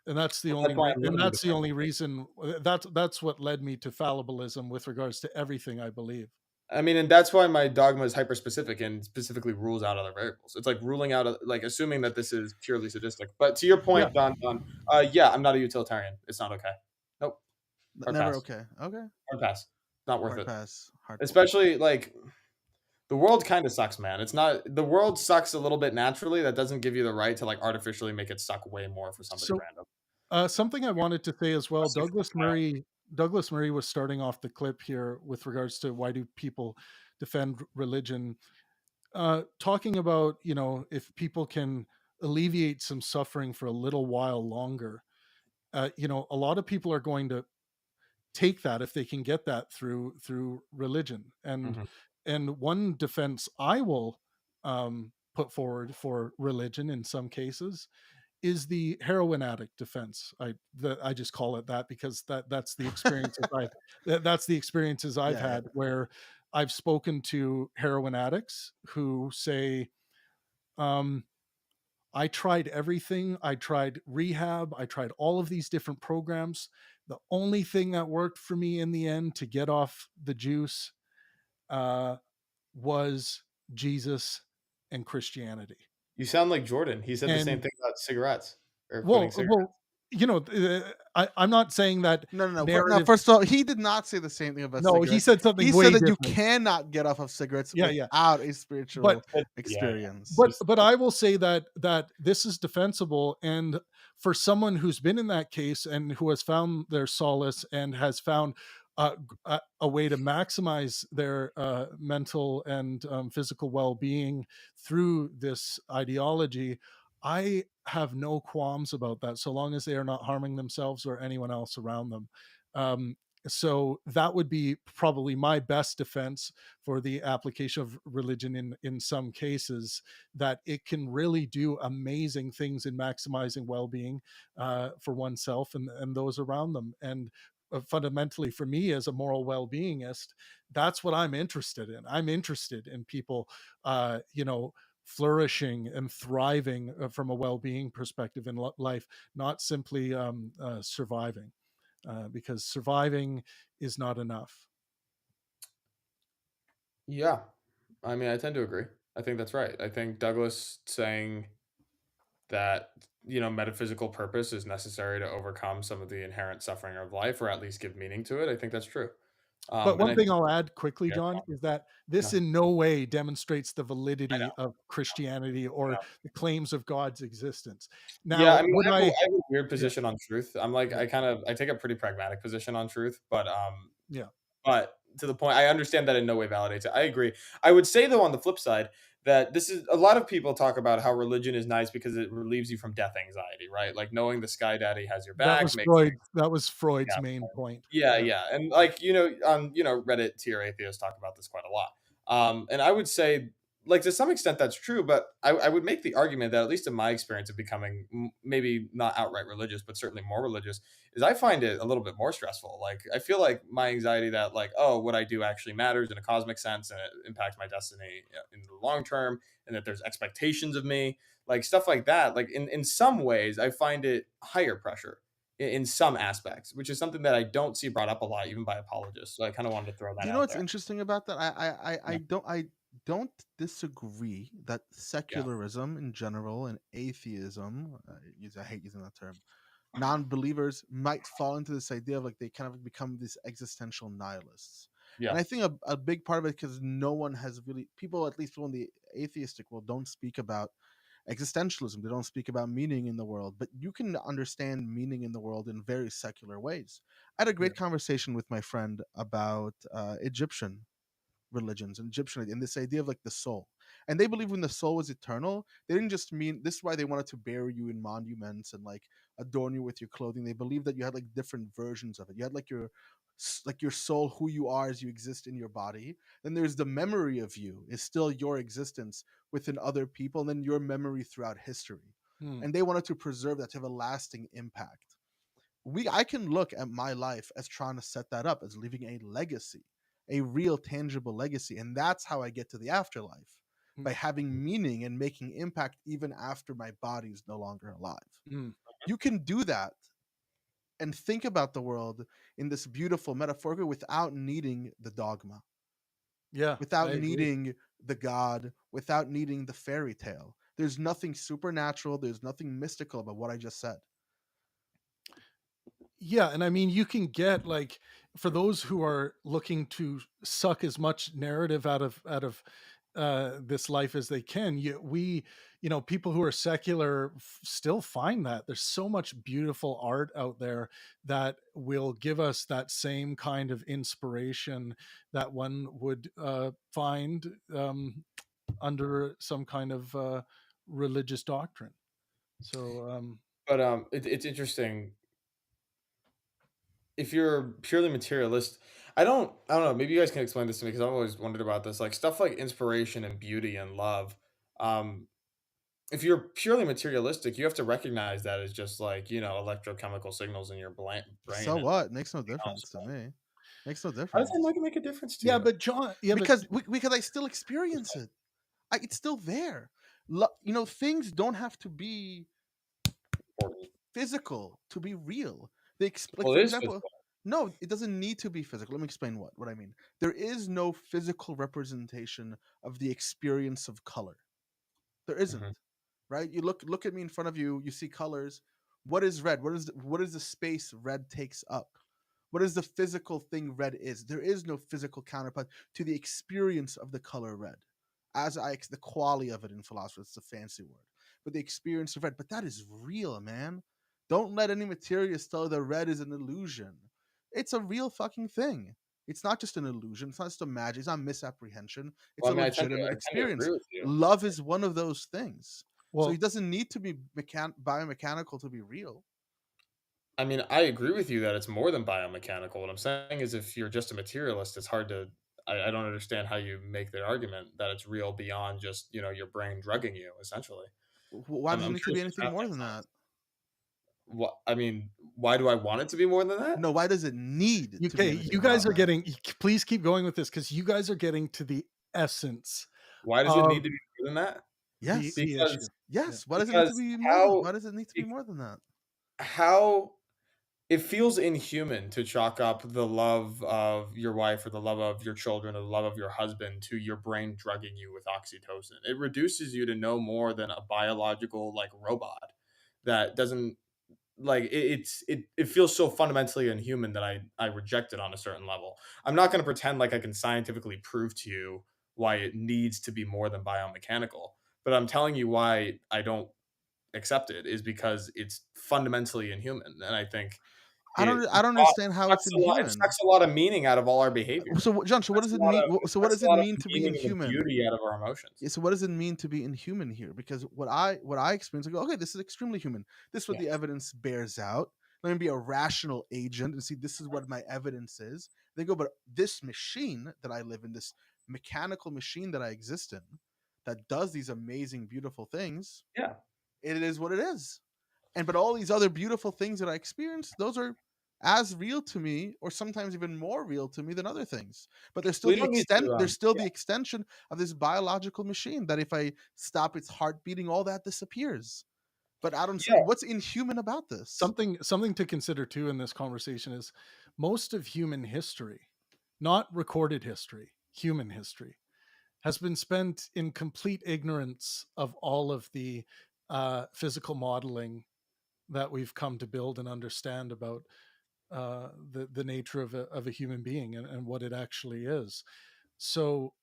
And that's the Well, only that's why I'm and limiting the that's the only reason, that's what led me to fallibilism with regards to everything I believe. I mean, and that's why my dogma is hyper specific and specifically rules out other variables. It's like ruling out, like assuming that this is purely sadistic. But to your Yeah. point, Don, yeah, I'm not a utilitarian. It's not okay. Nope. Hard Never pass. okay. Okay. Hard pass. Not worth Hard it. pass. Hard pass. Especially like the world kind of sucks, man. It's not the world sucks a little bit naturally. That doesn't give you the right to like artificially make it suck way more for somebody So, random. something I wanted to say as well, Especially for a child. Douglas Murray was starting off the clip here with regards to why do people defend religion, talking about, if people can alleviate some suffering for a little while longer. A lot of people are going to take that if they can get that through religion. and Mhm. and one defense I will put forward for religion in some cases is the heroin addict defense. I just call it that because that's the experiences that's the experiences I've Yeah, yeah. had, where I've spoken to heroin addicts who say, um, I tried everything. I tried rehab. I tried all of these different programs. The only thing that worked for me in the end to get off the juice was Jesus and Christianity. You sound like Jordan. He said the same And thing about cigarettes or quitting cigarettes. well, you know, I'm not saying that No. No. narrative. First of all, he did not say the same thing about No, cigarettes. he said something He way said that you different. cannot get off of cigarettes Yeah, yeah. without a spiritual But experience. but I will say that this is defensible, and for someone who's been in that case and who has found their solace and has found a way to maximize their mental and physical well-being through this ideology, I have no qualms about that, so long as they are not harming themselves or anyone else around them. So that would be probably my best defense for the application of religion in some cases, that it can really do amazing things in maximizing well-being for oneself and those around them. And fundamentally, for me as a moral well-beingist, that's what I'm interested in. I'm interested in people flourishing and thriving from a well-being perspective in life, not simply surviving, because surviving is not enough. Yeah. I mean, I tend to agree. I think that's right. I think Douglas saying that, metaphysical purpose is necessary to overcome some of the inherent suffering of life, or at least give meaning to it. I think that's true. But And one thing I'll add quickly, Yeah, John, is that this No. in no way demonstrates the I validity know. of Christianity or No. the claims of God's existence. Yeah, Now, I mean, would I have I? a weird position on truth. I'm like, I take a pretty pragmatic position on truth, but Yeah. but to the point, I understand that in no way validates it. I agree. I would say though, on the flip side, that this is a lot of people talk about how religion is nice because it relieves you from death anxiety, right? Like knowing the Sky Daddy has your back makes That was Freud's yeah, main point. yeah, and like Reddit tier atheists talk about this quite a lot. And I would say, like to some extent, that's true, but I would make the argument that at least in my experience of becoming maybe not outright religious, but certainly more religious, is I find it a little bit more stressful. Like I feel like my anxiety that like, oh, what I do actually matters in a cosmic sense and it impacts my destiny in the long term, and that there's expectations of me, like stuff like that. Like in some ways, I find it higher pressure in some aspects, which is something that I don't see brought up a lot, even by apologists. So I kind of wanted to throw that Do you know out what's there. interesting about that? Yeah. I don't disagree that Yeah. secularism in general and atheism, I hate using that term, non-believers might fall into this idea of like they kind of become these existential nihilists. And Yeah. I think a big part of it, because no one has really, people, at least people in the atheistic world, don't speak about existentialism. They don't speak about meaning in the world, but you can understand meaning in the world in very secular ways. I had a great conversation with my friend about Egyptian religions and Egyptian and this idea of like the soul. And they believe when the soul was eternal, they didn't just mean this is why they wanted to bury you in monuments and like adorn you with your clothing. They believed that you had like different versions of it. You had like your soul, who you are as you exist in your body. Then there's the memory of you, is still your existence within other people, and then your memory throughout history. Hmm. And they wanted to preserve that to have a lasting impact. I can look at my life as trying to set that up, as leaving a legacy, a real tangible legacy. And that's how I get to the afterlife, by having meaning and making impact even after my body is no longer alive. You can do that and think about the world in this beautiful metaphor without needing the dogma, Yeah. without I agree. needing the god, without needing the fairy tale. There's nothing supernatural, there's nothing mystical about what I just said. Yeah, and I mean, you can get like, for those who are looking to suck as much narrative out of this life as they can, people who are secular still find that there's so much beautiful art out there that will give us that same kind of inspiration that one would find under some kind of religious doctrine. So But it's interesting. If you're purely materialist, I don't know. Maybe you guys can explain this to me because I've always wondered about this. Like stuff like inspiration and beauty and love. Um, if you're purely materialistic, you have to recognize that as just like electrochemical signals in your brain. So And what? Makes no everything else, difference to right? me. Makes no How does difference. that make a difference to yeah, you? but John, Because I still experience it. It's still there. things don't have to be physical to be real. Like, Well, for it is example, physical. no, it doesn't need to be physical. Let me explain what I mean. There is no physical representation of the experience of color. There isn't, Mhm. right? You look at me in front of you. You see colors. What is red? What is the space red takes up? What is the physical thing red is? There is no physical counterpart to the experience of the color red. The quality of it in philosophy, it's a fancy word, but the experience of red. But that is real, man. Don't let any materialist tell you that red is an illusion. It's a real fucking thing. It's not just an illusion. It's not just a magic. It's not misapprehension. It's Well, a I mean, legitimate I tend to experience. agree with you. Love is one of those things. So Well, it doesn't need to be biomechanical to be real. I mean, I agree with you that it's more than biomechanical. What I'm saying is, if you're just a materialist, it's hard to. I don't understand how you make the argument that it's real beyond just your brain drugging you. Essentially, Why does it I'm need to sure be it's just anything math more makes than that? sense. What I mean, why do I want it to be more than that? No, why does it need to be okay, anything you more guys than are that? getting. Please keep going with this because you guys are getting to the essence Why does it of need to be more than that? Yes. the issue. Because Yeah. Yes. Why does it need to because be more than? how Why does it need to be more than that? how it feels inhuman to chalk up the love of your wife or the love of your children or the love of your husband to your brain drugging you with oxytocin. It reduces you to no more than a biological robot that doesn't it feels so fundamentally inhuman that I reject it on a certain level. I'm not going to pretend like I can scientifically prove to you why it needs to be more than biomechanical, but I'm telling you why I don't accept it is because it's fundamentally inhuman, and I think it I don't understand how it's it inhuman. sucks a lot of meaning out of all our behavior. So, John, so what does it mean? It So, what sucks does a it lot of mean the to be meaning and the inhuman? beauty out of our emotions. Yeah, so what does it mean to be inhuman here? Because what I experience, I go, okay, this is extremely human. This is what Yeah. the evidence bears out. Let me be a rational agent and see this is what my evidence is. They go, but this machine that I live in, this mechanical machine that I exist in, that does these amazing, beautiful things, Yeah. it is what it is. But all these other beautiful things that I experience, those are as real to me, or sometimes even more real to me than other things. But there's still We don't need to, there's still the extension of this biological machine that if I stop its heart beating, all that disappears. But I don't see yeah. what's inhuman about this. Something to consider too in this conversation is most of human history, not recorded history, human history, has been spent in complete ignorance of all of the physical modeling that we've come to build and understand about the nature of a human being and what it actually is. So,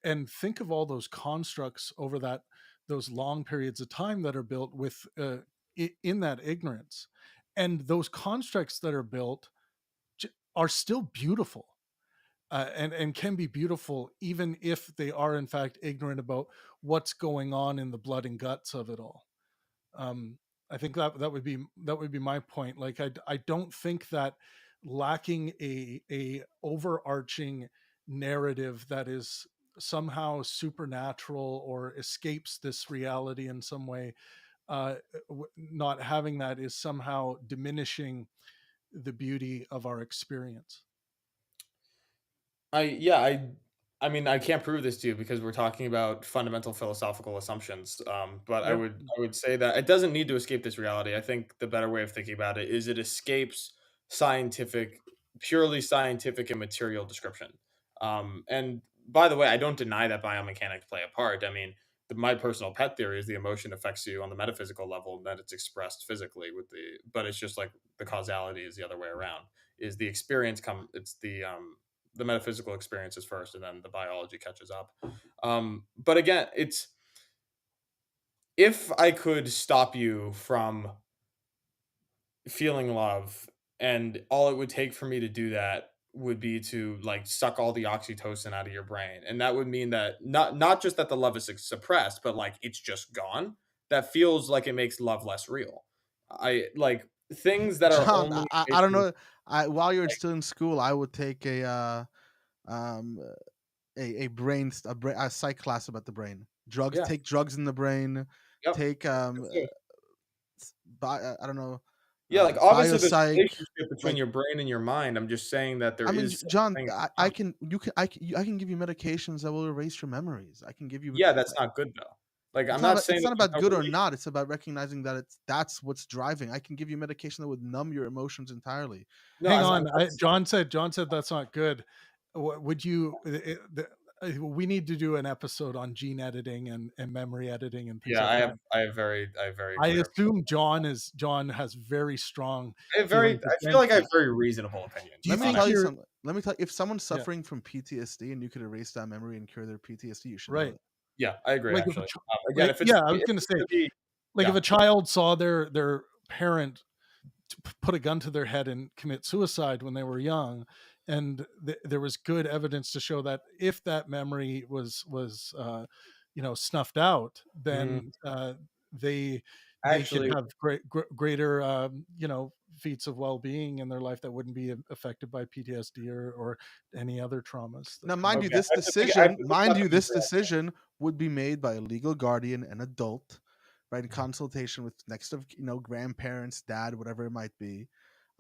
and think of all those constructs over those long periods of time that are built with in that ignorance, and those constructs that are built are still beautiful. And can be beautiful even if they are in fact ignorant about what's going on in the blood and guts of it all. um, I think that would be my point. Like I don't think that lacking a overarching narrative that is somehow supernatural or escapes this reality in some way, not having that is somehow diminishing the beauty of our experience. I mean, I can't prove this to you because we're talking about fundamental philosophical assumptions. But Yep. I would say that it doesn't need to escape this reality. I think the better way of thinking about it is it escapes scientific, purely scientific and material description. And by the way, I don't deny that biomechanics play a part. I mean, my personal pet theory is the emotion affects you on the metaphysical level, and that it's expressed physically but it's just like the causality is the other way around. Is the experience it's the metaphysical experience is first, and then the biology catches up. But again, it's if I could stop you from feeling love, and all it would take for me to do that would be to suck all the oxytocin out of your brain, and that would mean that not just that the love is suppressed, but it's just gone. That feels like it makes love less real. I like things that are John, only I based don't on know. While you're still in school, I would take um a psych class about the brain. Drugs, yeah. take drugs in the brain. Yep. Take I don't know, Yeah, obviously there's a biopsych. relationship between Like, your brain and your mind. I'm just saying that there I mean, is such a John, thing as I autonomy. can you can I can give you medications that will erase your memories. I can give you Yeah, that's not good though. Like, I'm It's not saying it's not that there's about no good or relief. not. It's about recognizing that that's what's driving. I can give you medication that would numb your emotions entirely. No, Hang I'm on. John said that's not good. Would you? We need to do an episode on gene editing and memory editing and things yeah, like that. I have very I clear. assume John has very strong I feelings feel like I have against it. very reasonable opinions. Do you Let me think tell you you're something. Let me tell if someone's suffering from PTSD and you could erase that memory and cure their PTSD, you should do right? it. Yeah, I agree. Like if a Actually, again, like, if it's yeah, I was if gonna it's say, gonna be, like if yeah, a child saw their parent put a gun to their head and commit suicide when they were young, and there was good evidence to show that if that memory was snuffed out, mhm. then they could Actually, have greater feats of well-being in their life that wouldn't be affected by PTSD or any other traumas that Now, come mind up. you, okay, this I have to think. I have decision, to think mind about you, the this control. decision would be made by a legal guardian, an adult, right, in Mhm. consultation with next of grandparents, dad, whatever it might be.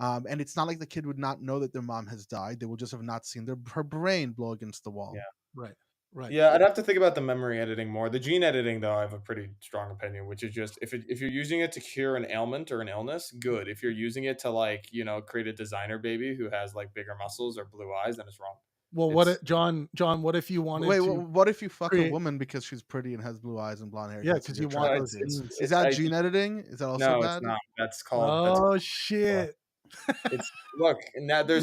And it's not like the kid would not know that their mom has died. They would just have not seen her brain blow against the Yeah. wall. Right. Yeah, I'd have to think about the memory editing more. The gene editing, though, I have a pretty strong opinion, which is just if you're using it to cure an ailment or an illness, good. If you're using it to create a designer baby who has like bigger muscles or blue eyes, then it's wrong. Well, It's John, what if you wanted Wait, to what if you fuck a create? woman because she's pretty and has blue eyes and blonde hair? Yeah, That's because you're you want no, attracted those to? genes. Is that gene editing? Is that also no, it's bad? not. Oh That's shit! it's look. Now there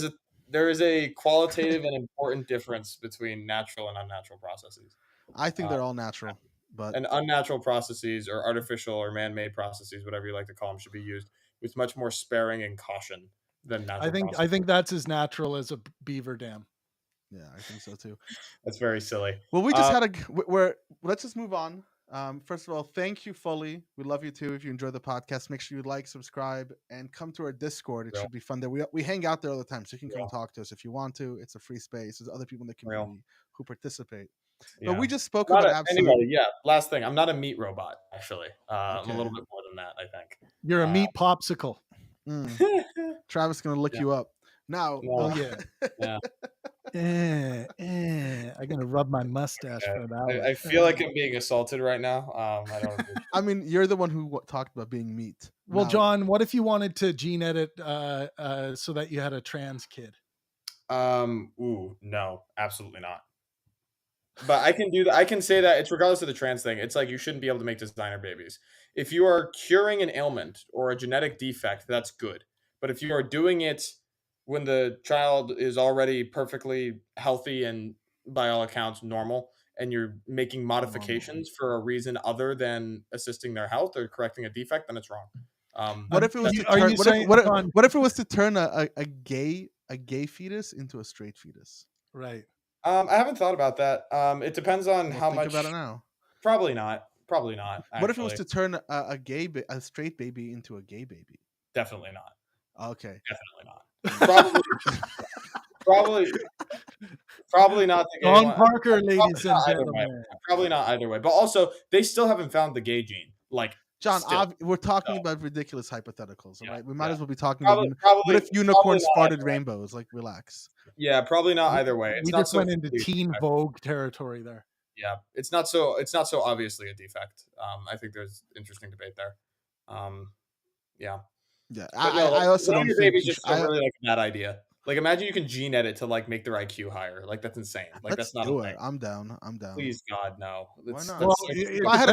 is a qualitative and important difference between natural and unnatural processes. I think Uh, they're all natural, but and unnatural processes or artificial or man-made processes, whatever you like to call them, should be used with much more sparing and caution than natural I processes. think that's as natural as a beaver dam. yeah, I think so too. That's very silly. Well, we just had let's just move on. First of all, thank you, Foley. We love you too. If you enjoy the podcast, make sure you like, subscribe, and come to our Discord. It Real. should be fun there. We hang out there all the time, so you can come Real. talk to us if you want to. It's a free space. There's other people in the community who participate. Yeah. But we just spoke Not about a, absolute. anyway, yeah. Last thing, I'm not a meat robot. Actually, I'm a Okay. little bit more than that. I think. You're a meat popsicle. Travis is gonna lick Yeah. you up now. No. Oh yeah. Yeah. I'm gonna rub my mustache Yeah. for that one. I feel like I'm being assaulted right now. I don't. I mean, you're the one who talked about being meat. Well, Now- John, what if you wanted to gene edit so that you had a trans kid? Ooh, no, absolutely not. But I can do that. I can say that it's regardless of the trans thing. It's like you shouldn't be able to make designer babies. If you are curing an ailment or a genetic defect, that's good. But if you are doing it when the child is already perfectly healthy and by all accounts normal, and you're making modifications for a reason other than assisting their health or correcting a defect, then it's wrong. What if it was to Are turn? you What saying, if, John? what if it was to turn a gay fetus into a straight fetus? Right. I haven't thought about that. It depends on Well, how think much. about it now. Probably not. Probably not. What if it was actually. to turn a straight baby into a gay baby? Definitely not. Okay. Definitely not. Probably not the gay John one. Parker, ladies Probably and not either way. gentlemen. Probably not either way. But also, they still haven't found the gay gene. Like, John, still. we're talking No. about ridiculous hypotheticals, all Yeah, right? We might yeah. as well be talking Probably, about probably, what if unicorns probably not farted either way. rainbows? Like, relax. Yeah, probably not either way. It's We not just so went into obviously a Teen defect. Vogue territory there. Yeah, it's not so obviously a defect. I think there's interesting debate there. Yeah. Yeah, But no, I also don't designer think babies you just really like a bad idea. Like, imagine you can gene edit to like make their IQ higher. Like, that's insane. Like, let's that's not do a it. thing. I'm down. I'm down. Please, God, no. Why not? Well, If I had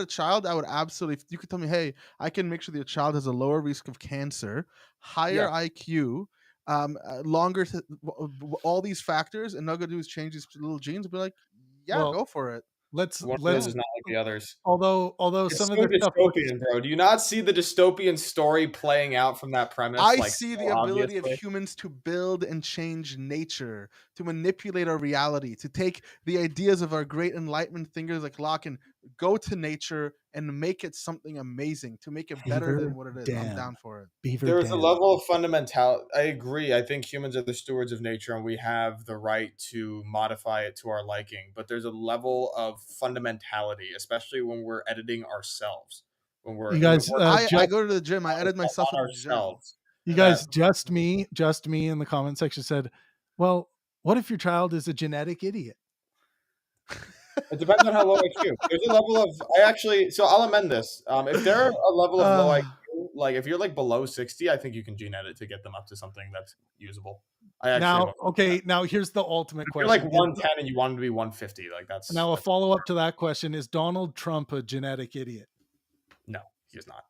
a child, I would absolutely. If you could tell me, hey, I can make sure that your child has a lower risk of cancer, higher IQ, longer, all these factors, and all I'm gonna do is change these little genes. I'd be like, yeah, Well, go for it. Let's One of those is not like the others. although It's some so of the stuff dystopian, bro. Do you not see the dystopian story playing out from that premise? I like, see so the ability obviously? of humans to build and change nature, to manipulate our reality, to take the ideas of our great enlightenment thinkers like Locke and go to nature and make it something amazing, to make it better Beaver than what it is. I'm Dam. down for it. Beaver There's a Dam. level of fundamental. I agree. I think humans are the stewards of nature, and we have the right to modify it to our liking. But there's a level of fundamentality, especially when we're editing ourselves. When we're You guys, when we're I go to the gym. I edit myself on at the gym. ourselves. You And guys, that- just me in the comment section said, well, what if your child is a genetic idiot? It depends on how low IQ. There's a level of so I'll amend this. If they're a level of low IQ, like if you're like below 60, I think you can gene edit to get them up to something that's usable. Now here's the ultimate If question. you're like 110 and you want them to be 150, like that's Now a follow-up to that question is Donald Trump a genetic idiot? No, he's not.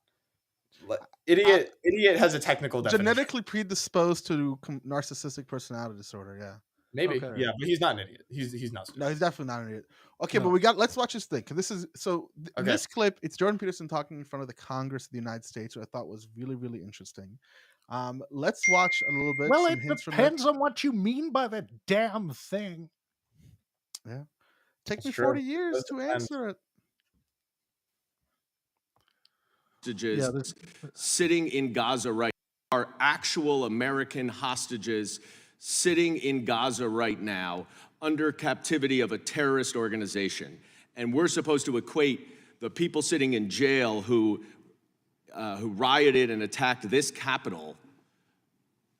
Idiot has a technical definition. Genetically predisposed to narcissistic personality disorder. Yeah. Maybe, Okay. yeah, but he's not an idiot. He's not. No, he's definitely not an idiot. Okay, No. but let's watch this thing. This is this clip. It's Jordan Peterson talking in front of the Congress of the United States, which I thought was really, really interesting. Let's watch a little bit. Well, some it hints from depends on what you mean by the damn thing. Yeah, take me true. 40 years Does to depend. answer it. Hostages sitting in Gaza right now are actual American hostages sitting in Gaza right now under captivity of a terrorist organization. And we're supposed to equate the people sitting in jail who rioted and attacked this Capitol,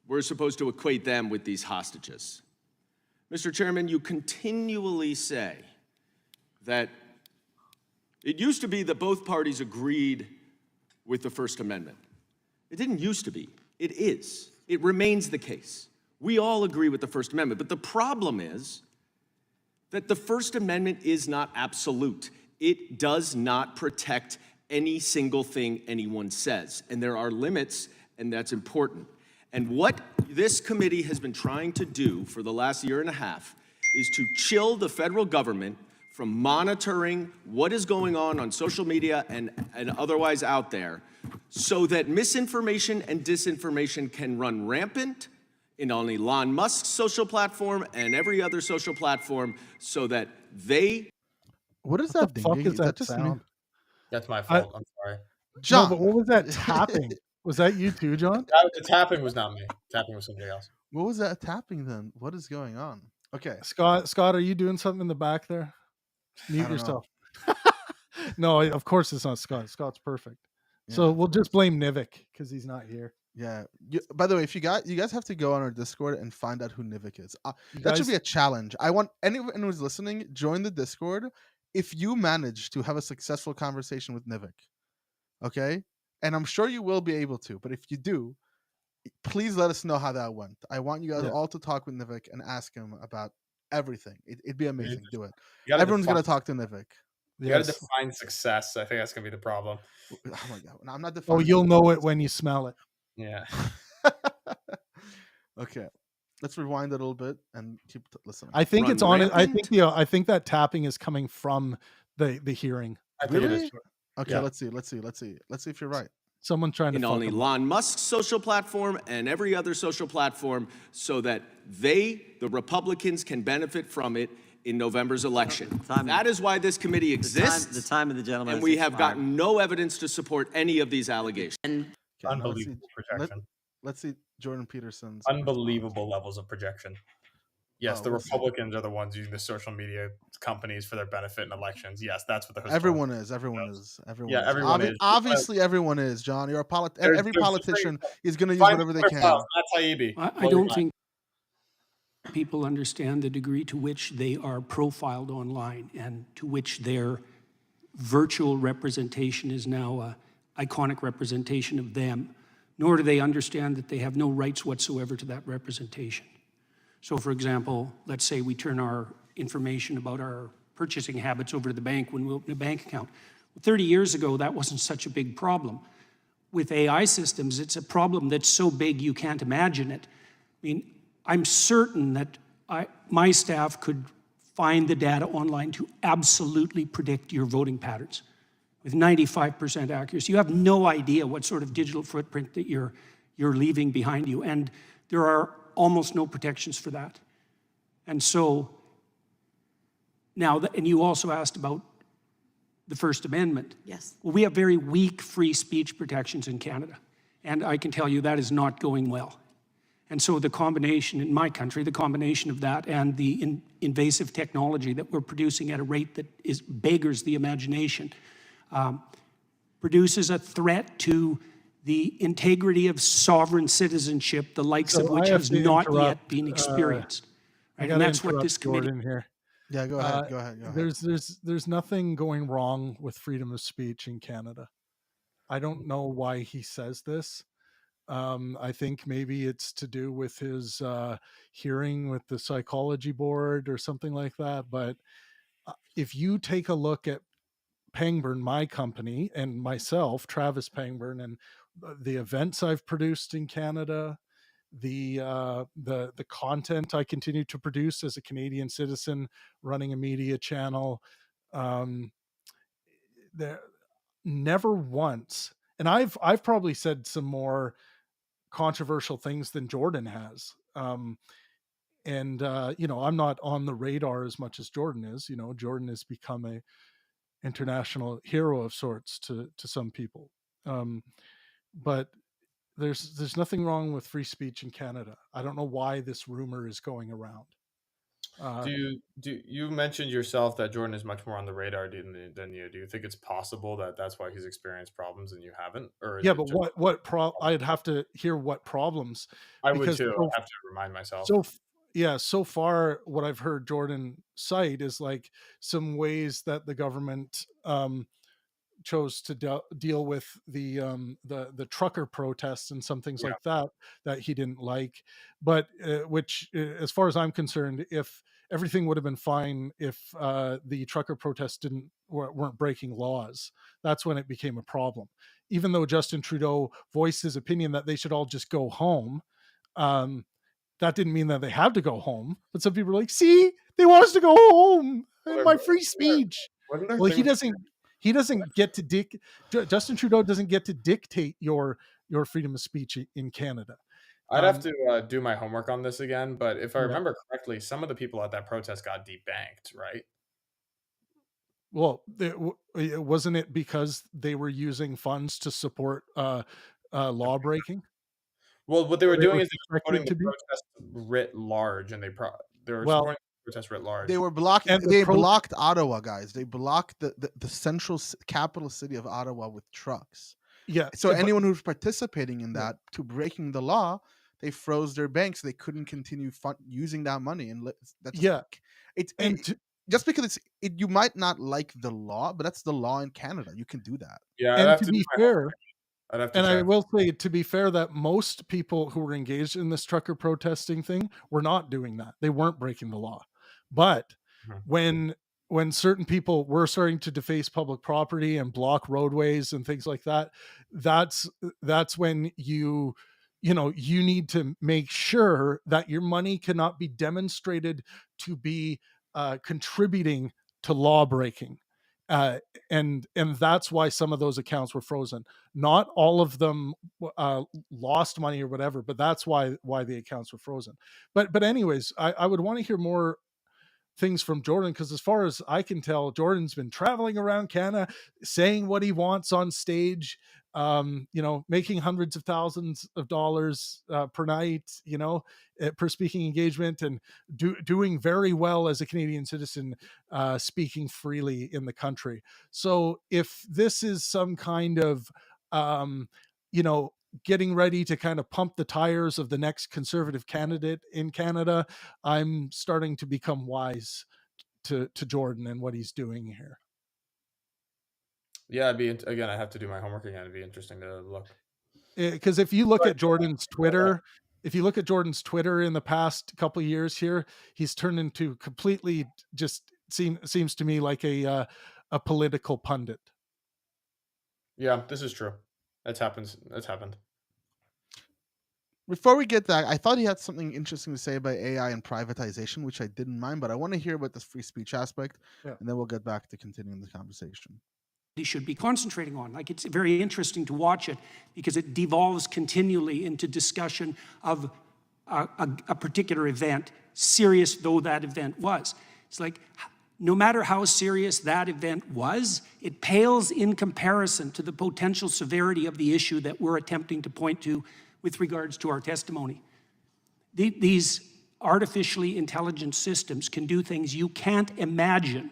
we're supposed to equate them with these hostages. Mr. Chairman, you continually say that it used to be that both parties agreed with the First Amendment. It didn't used to be. It is. It remains the case. We all agree with the First Amendment, but the problem is that the First Amendment is not absolute. It does not protect any single thing anyone says, and there are limits, and that's important. And what this committee has been trying to do for the last year and a half is to chill the federal government from monitoring what is going on social media and otherwise out there, so that misinformation and disinformation can run rampant on Elon Musk's social platform and every other social platform, so that they... What is that? The fuck is that just sound? That's my fault. I'm sorry. John? No, but what was that tapping? Was that you too, John? The tapping was not me. Tapping was somebody else. What was that tapping then? What is going on? Okay. Scott, are you doing something in the back there? Mute don't yourself. No, of course it's not Scott. Scott's perfect. So Yeah. we'll just blame Nivik because he's not here. Yeah. By the way, if you guys have to go on our Discord and find out who Nivik is. That should be a challenge. I want anyone who's listening, join the Discord if you manage to have a successful conversation with Nivik. Okay? And I'm sure you will be able to, but if you do, please let us know how that went. I want you guys all to talk with Nivik and ask him about everything. It'd be amazing. Do it. Everyone's going to talk to Nivik. You got to define success. I think that's going to be the problem. Oh my God. No, I'm not defining. Oh, you'll know it when you smell it. Yeah. Okay. Let's rewind it a little bit and keep listening. I think Run it's on it. rampant. I think that tapping is coming from the hearing. I think it Really? is. Okay, Yeah. let's see if you're right. Someone trying to on fuck him. Elon Musk's social platform and every other social platform, so that the Republicans, can benefit from it in November's election. That is why this committee exists. The time of the gentleman. And has we have expired. gotten no evidence to support any of these allegations. Okay, now Unbelievable projection. Let's see Jordan Peterson's Unbelievable levels of projection. Yes, Oh, the we'll see. Republicans are the ones using the social media companies for their benefit in elections. Yes, that's what the Everyone is. Everyone is. Obviously, everyone is. John, you're a every politician is going to use whatever they can. That's Taibbi. I don't think people understand the degree to which they are profiled online and to which their virtual representation is now an iconic representation of them, nor do they understand that they have no rights whatsoever to that representation. So, for example, let's say we turn our information about our purchasing habits over to the bank when we open a bank account. 30 years ago, that wasn't such a big problem. With AI systems, it's a problem that's so big you can't imagine it. I mean, I'm certain that my staff could find the data online to absolutely predict your voting patterns with 95% accuracy. You have no idea what sort of digital footprint that you're leaving behind you, and there are almost no protections for that. And so now, and you also asked about the First Amendment. Yes. Well, we have very weak free speech protections in Canada, and I can tell you that is not going well. And so the combination in my country, the combination of that and the invasive technology that we're producing at a rate that beggars the imagination, produces a threat to the integrity of sovereign citizenship, the likes of which has not yet been experienced. Right? And that's what this committee... Jordan here. Yeah, go ahead. Go ahead. There's nothing going wrong with freedom of speech in Canada. I don't know why he says this. I think maybe it's to do with his hearing with the psychology board or something like that. But if you take a look at Pangburn, my company, and myself, Travis Pangburn, and the events I've produced in Canada, the content I continue to produce as a Canadian citizen running a media channel, there never once, and I've probably said some more controversial things than Jordan has. And I'm not on the radar as much as Jordan is. Jordan has become a international hero of sorts to some people. But there's nothing wrong with free speech in Canada. I don't know why this rumor is going around. Do you mentioned yourself that Jordan is much more on the radar than you? Do you think it's possible that that's why he's experienced problems and you haven't? Or yeah, but I'd have to hear what problems. I would too. I have to remind myself. So far what I've heard Jordan cite is like some ways that the government chose to deal with the trucker protests and some things like that he didn't like, but which as far as I'm concerned, if everything would have been fine if the trucker protests weren't breaking laws, that's when it became a problem. Even though Justin Trudeau voiced his opinion that they should all just go home, that didn't mean that they had to go home. But some people were like, see, they want us to go home. My free speech. Well, he doesn't get to Justin Trudeau doesn't get to dictate your freedom of speech in Canada. I'd have to do my homework on this again, but if I remember correctly, some of the people at that protest got debanked, right? Well, wasn't it because they were using funds to support law breaking? Well, what they were doing is they were supporting the protest writ large, and they were supporting the protest writ large. They were blocking. They blocked Ottawa, guys. They blocked the central capital city of Ottawa with trucks. Yeah. So anyone who's participating in that to breaking the law, they froze their banks. They couldn't continue using that money, and that's just because you might not like the law, but that's the law in Canada. You can do that. Yeah, and to be fair. I will say, to be fair, that most people who were engaged in this trucker protesting thing were not doing that. They weren't breaking the law. But when certain people were starting to deface public property and block roadways and things like that, that's when you need to make sure that your money cannot be demonstrated to be contributing to law breaking. And that's why some of those accounts were frozen. Not all of them lost money or whatever, but that's why the accounts were frozen. But anyways, I would want to hear more things from Jordan, because as far as I can tell, Jordan's been traveling around Canada saying what he wants on stage, making hundreds of thousands of dollars per night, per speaking engagement, and doing very well as a Canadian citizen, speaking freely in the country. So if this is some kind of, getting ready to kind of pump the tires of the next Conservative candidate in Canada, I'm starting to become wise to Jordan and what he's doing here. Yeah, I have to do my homework again. It'd be interesting to look. Because if you look at Jordan's Twitter, in the past couple of years here, he's turned into completely just seems to me like a political pundit. Yeah, this is true. It's happened. Before we get that, I thought he had something interesting to say about AI and privatization, which I didn't mind, but I want to hear about this free speech aspect, and then we'll get back to continuing the conversation. They should be concentrating on. Like, it's very interesting to watch it because it devolves continually into discussion of a particular event, serious though that event was. It's like, no matter how serious that event was, it pales in comparison to the potential severity of the issue that we're attempting to point to with regards to our testimony. These artificially intelligent systems can do things you can't imagine.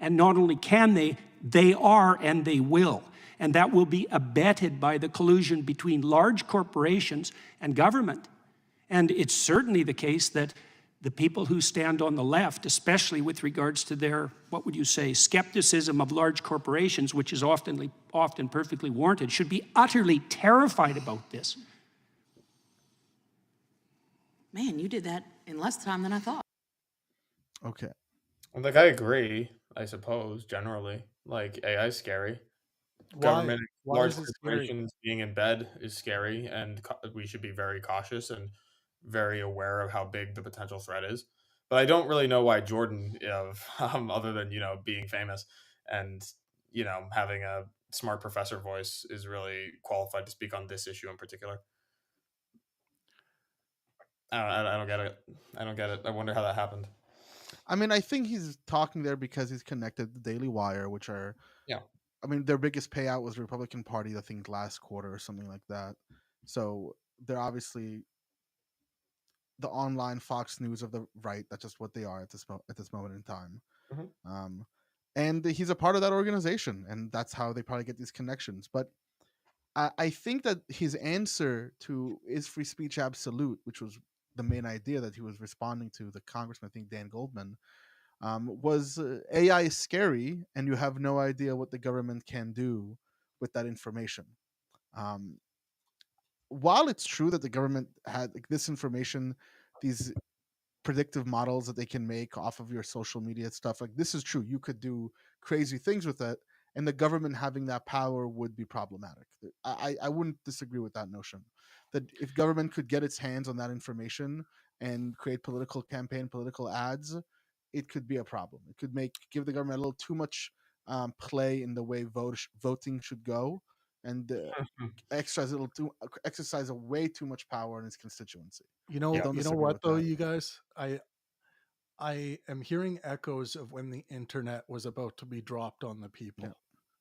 And not only can they are and they will. And that will be abetted by the collusion between large corporations and government. And it's certainly the case that the people who stand on the left, especially with regards to their, what would you say, skepticism of large corporations, which is often perfectly warranted, should be utterly terrified about this. Man, you did that in less time than I thought. Okay. Like, I agree, I suppose, generally. Like, AI is scary. Government, Why large is it scary? corporations being in bed is scary, and we should be very cautious and very aware of how big the potential threat is. But I don't really know why Jordan, other than, being famous and, having a smart professor voice, is really qualified to speak on this issue in particular. I don't get it. I don't get it. I wonder how that happened. I mean, I think he's talking there because he's connected to the Daily Wire, which are, Yeah. I mean, their biggest payout was the Republican Party, I think, last quarter or something like that. So they're obviously the online Fox News of the right. That's just what they are at this moment in time. Mhm. And he's a part of that organization, and that's how they probably get these connections. But I think that his answer to "Is free speech absolute?", which was the main idea that he was responding to the congressman, I think Dan Goldman, was AI is scary, and you have no idea what the government can do with that information. While it's true that the government had this information, these predictive models that they can make off of your social media stuff, like this is true. You could do crazy things with it, and the government having that power would be problematic. I wouldn't disagree with that notion. That if government could get its hands on that information and create political ads, it could be a problem. It could give the government a little too much play in the way voting should go, and exercise a way too much power in its constituency. You know, Don't you know disagree what with though, that. you guys, I am hearing echoes of when the internet was about to be dropped on the people,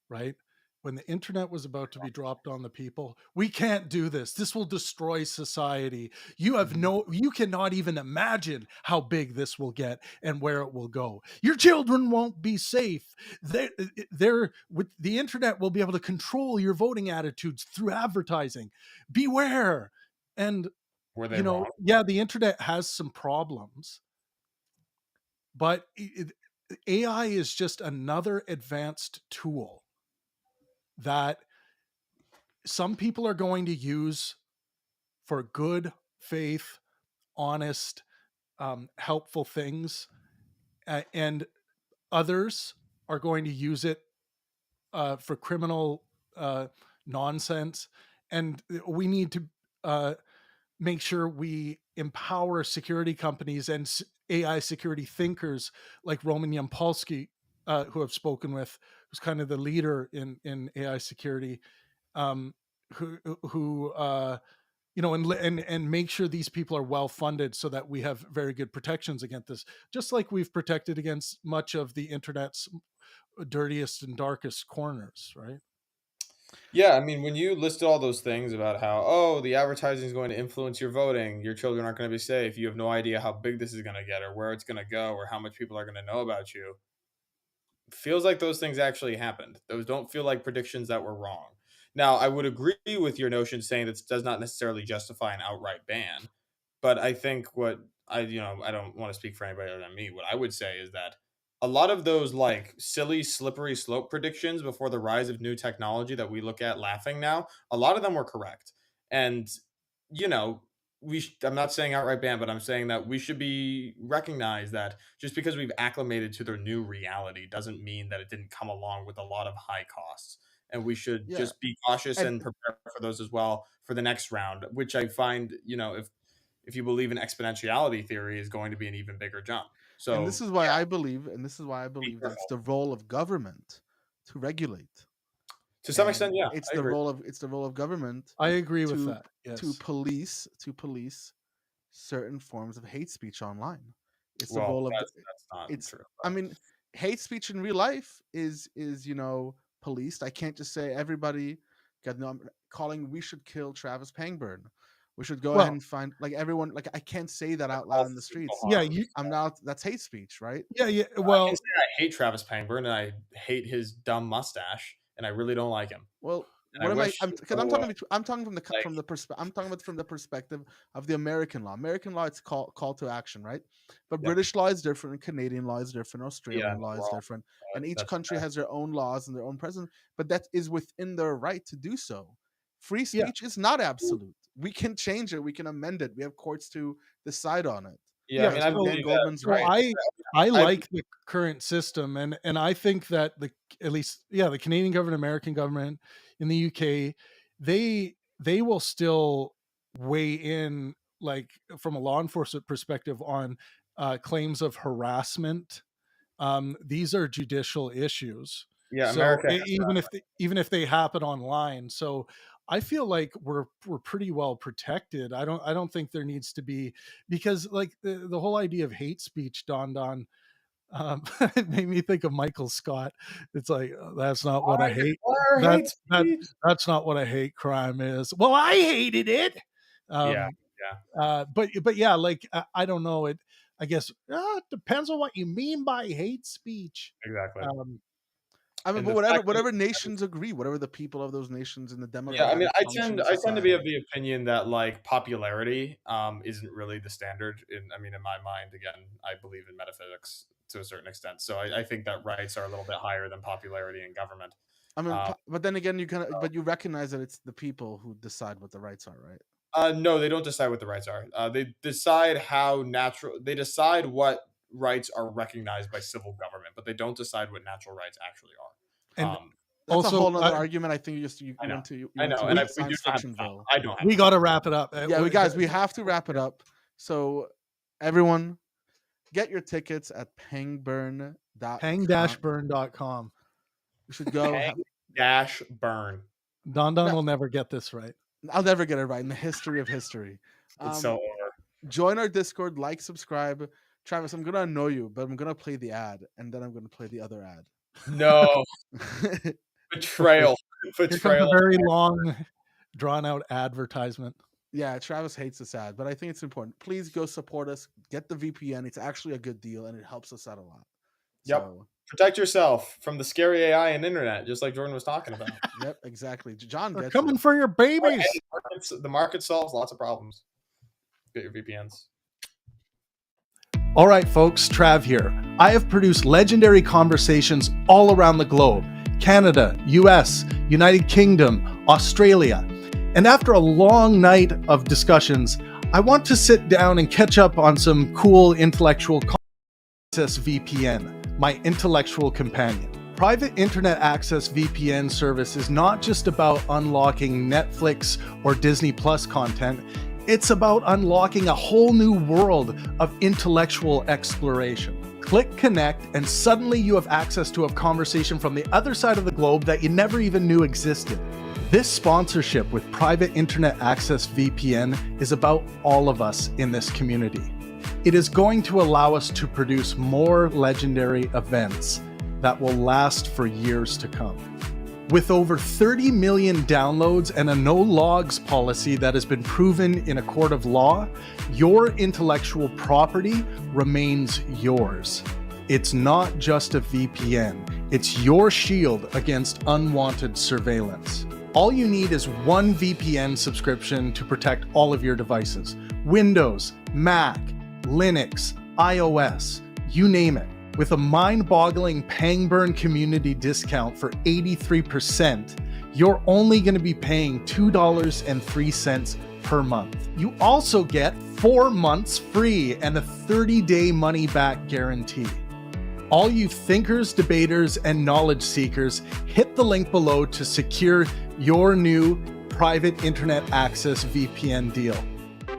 right? When the internet was about to be dropped on the people, we can't do this. This will destroy society. You cannot even imagine how big this will get and where it will go. Your children won't be safe. They're with the internet will be able to control your voting attitudes through advertising. Beware. And Were they wrong? yeah, the internet has some problems, but AI is just another advanced tool that some people are going to use for good faith, honest, helpful things, and others are going to use it for criminal nonsense. And we need to make sure we empower security companies and AI security thinkers like Roman Yampolsky, who I've spoken with, who's kind of the leader in AI security, who and make sure these people are well funded so that we have very good protections against this, just like we've protected against much of the internet's dirtiest and darkest corners, right? Yeah, I mean, when you listed all those things about how, the advertising is going to influence your voting, your children aren't going to be safe, you have no idea how big this is going to get or where it's going to go or how much people are going to know about you, feels like those things actually happened. Those don't feel like predictions that were wrong. Now, I would agree with your notion saying that does not necessarily justify an outright ban, but I think what I don't want to speak for anybody other than me. What I would say is that a lot of those like silly slippery slope predictions before the rise of new technology that we look at laughing now, a lot of them were correct. And you know, I'm not saying outright ban, but I'm saying that we should be recognize that just because we've acclimated to their new reality doesn't mean that it didn't come along with a lot of high costs. And we should Yeah. just be cautious And and prepare for those as well for the next round, which I find, if you believe in exponentiality theory, is going to be an even bigger jump. So and this is why I believe that it's the role of government to regulate. To some And extent, yeah, it's I the agree. role of government I agree with to that. Yes. to police certain forms of hate speech online. It's the Well, role of that's not it's true. I mean, hate speech in real life is policed. I can't just say everybody calling we should kill Travis Pangburn. We should go ahead and find everyone, I can't say that out loud in the streets. Yeah, that's hate speech, right? Yeah. I Well, can say I hate Travis Pangburn and I hate his dumb mustache and I really don't like him. Well, what am I? Because I'm talking from the perspective of the American law. American law, it's call to action, right? But British law is different, Canadian law is different, Australian law is different, and each country has their own laws and their own president. But that is within their right to do so. Free speech is not absolute. We can change it. We can amend it. We have courts to decide on it. Yeah, I mean, I believe Goldman's that. right. I like the current system, and I think that the Canadian government, American government, in the UK, they will still weigh in, like, from a law enforcement perspective on claims of harassment. These are judicial issues. Yeah, so America even if they happen online. So I feel like we're pretty well protected. I don't think there needs to be, because like the whole idea of hate speech dawned on. It made me think of Michael Scott. It's like, that's not what I hate. That's not what I hate crime is. Well, I hated it. But yeah, like I don't know. I guess it depends on what you mean by hate speech. Exactly. I mean, but whatever nations agree, whatever the people of those nations in the democratic. Yeah, I mean, I tend to be of the opinion that like popularity isn't really the standard. In my mind, again, I believe in metaphysics to a certain extent. So I think that rights are a little bit higher than popularity in government. I mean, but then again, you recognize that it's the people who decide what the rights are, right? No, they don't decide what the rights are. They decide they decide what rights are recognized by civil government, but they don't decide what natural rights actually are. And that's also a whole other argument. I think you went to. I know, and we don't. We got to wrap it up. Yeah, we have to wrap it up. So, everyone, get your tickets at pangburn.com. Pang-burn.com. We should go. Burn. Don will never get this right. I'll never get it right in the history of history. It's so over. Join our Discord, like, subscribe. Travis, I'm going to annoy you, but I'm going to play the ad, and then I'm going to play the other ad. No. Betrayal. Here comes a very long, drawn-out advertisement. Yeah, Travis hates this ad, but I think it's important. Please go support us. Get the VPN. It's actually a good deal, and it helps us out a lot. Yep. So, protect yourself from the scary AI and internet, just like Jordan was talking about. Yep, exactly. John, they're coming for your babies. The market solves lots of problems. Get your VPNs. All right, folks, Trav here. I have produced legendary conversations all around the globe: Canada, US, United Kingdom, Australia. And after a long night of discussions, I want to sit down and catch up on some cool intellectual access VPN, my intellectual companion. Private Internet Access VPN service is not just about unlocking Netflix or Disney Plus content. It's about unlocking a whole new world of intellectual exploration. Click connect, and suddenly you have access to a conversation from the other side of the globe that you never even knew existed. This sponsorship with Private Internet Access VPN is about all of us in this community. It is going to allow us to produce more legendary events that will last for years to come. With over 30 million downloads and a no logs policy that has been proven in a court of law, your intellectual property remains yours. It's not just a VPN, it's your shield against unwanted surveillance. All you need is one VPN subscription to protect all of your devices: Windows, Mac, Linux, iOS, you name it. With a mind-boggling Pangburn community discount for 83%, you're only going to be paying $2.03 per month. You also get 4 months free and a 30-day money-back guarantee. All you thinkers, debaters, and knowledge seekers, hit the link below to secure your new Private Internet Access VPN deal.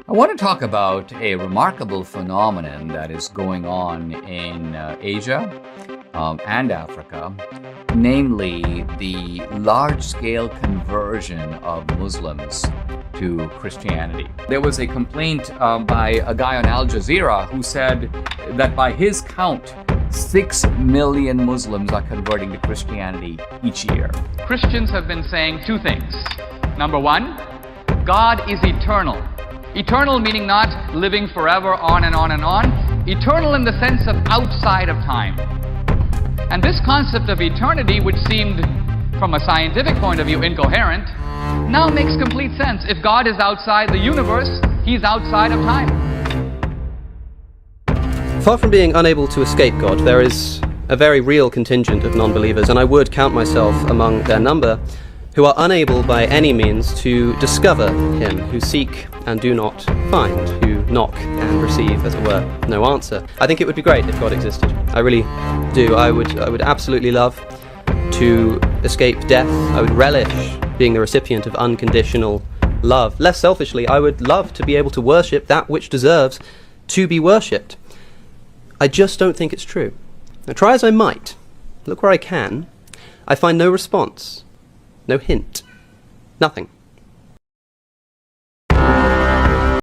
I want to talk about a remarkable phenomenon that is going on in Asia and Africa, namely the large-scale conversion of Muslims to Christianity. There was a complaint by a guy on Al Jazeera who said that by his count, 6 million Muslims are converting to Christianity each year. Christians have been saying two things. Number one, God is eternal. Eternal meaning not living forever on and on and on. Eternal in the sense of outside of time. And this concept of eternity, which seemed from a scientific point of view, incoherent, now makes complete sense. If God is outside the universe, he's outside of time. Far from being unable to escape God, there is a very real contingent of non-believers, and I would count myself among their number, who are unable by any means to discover him, who seek and do not find, who knock and receive, as it were, no answer. I think it would be great if God existed. I really do. I would absolutely love to escape death. I would relish being the recipient of unconditional love. Less selfishly, I would love to be able to worship that which deserves to be worshipped. I just don't think it's true. Now, try as I might, look where I can, I find no response, no hint, nothing.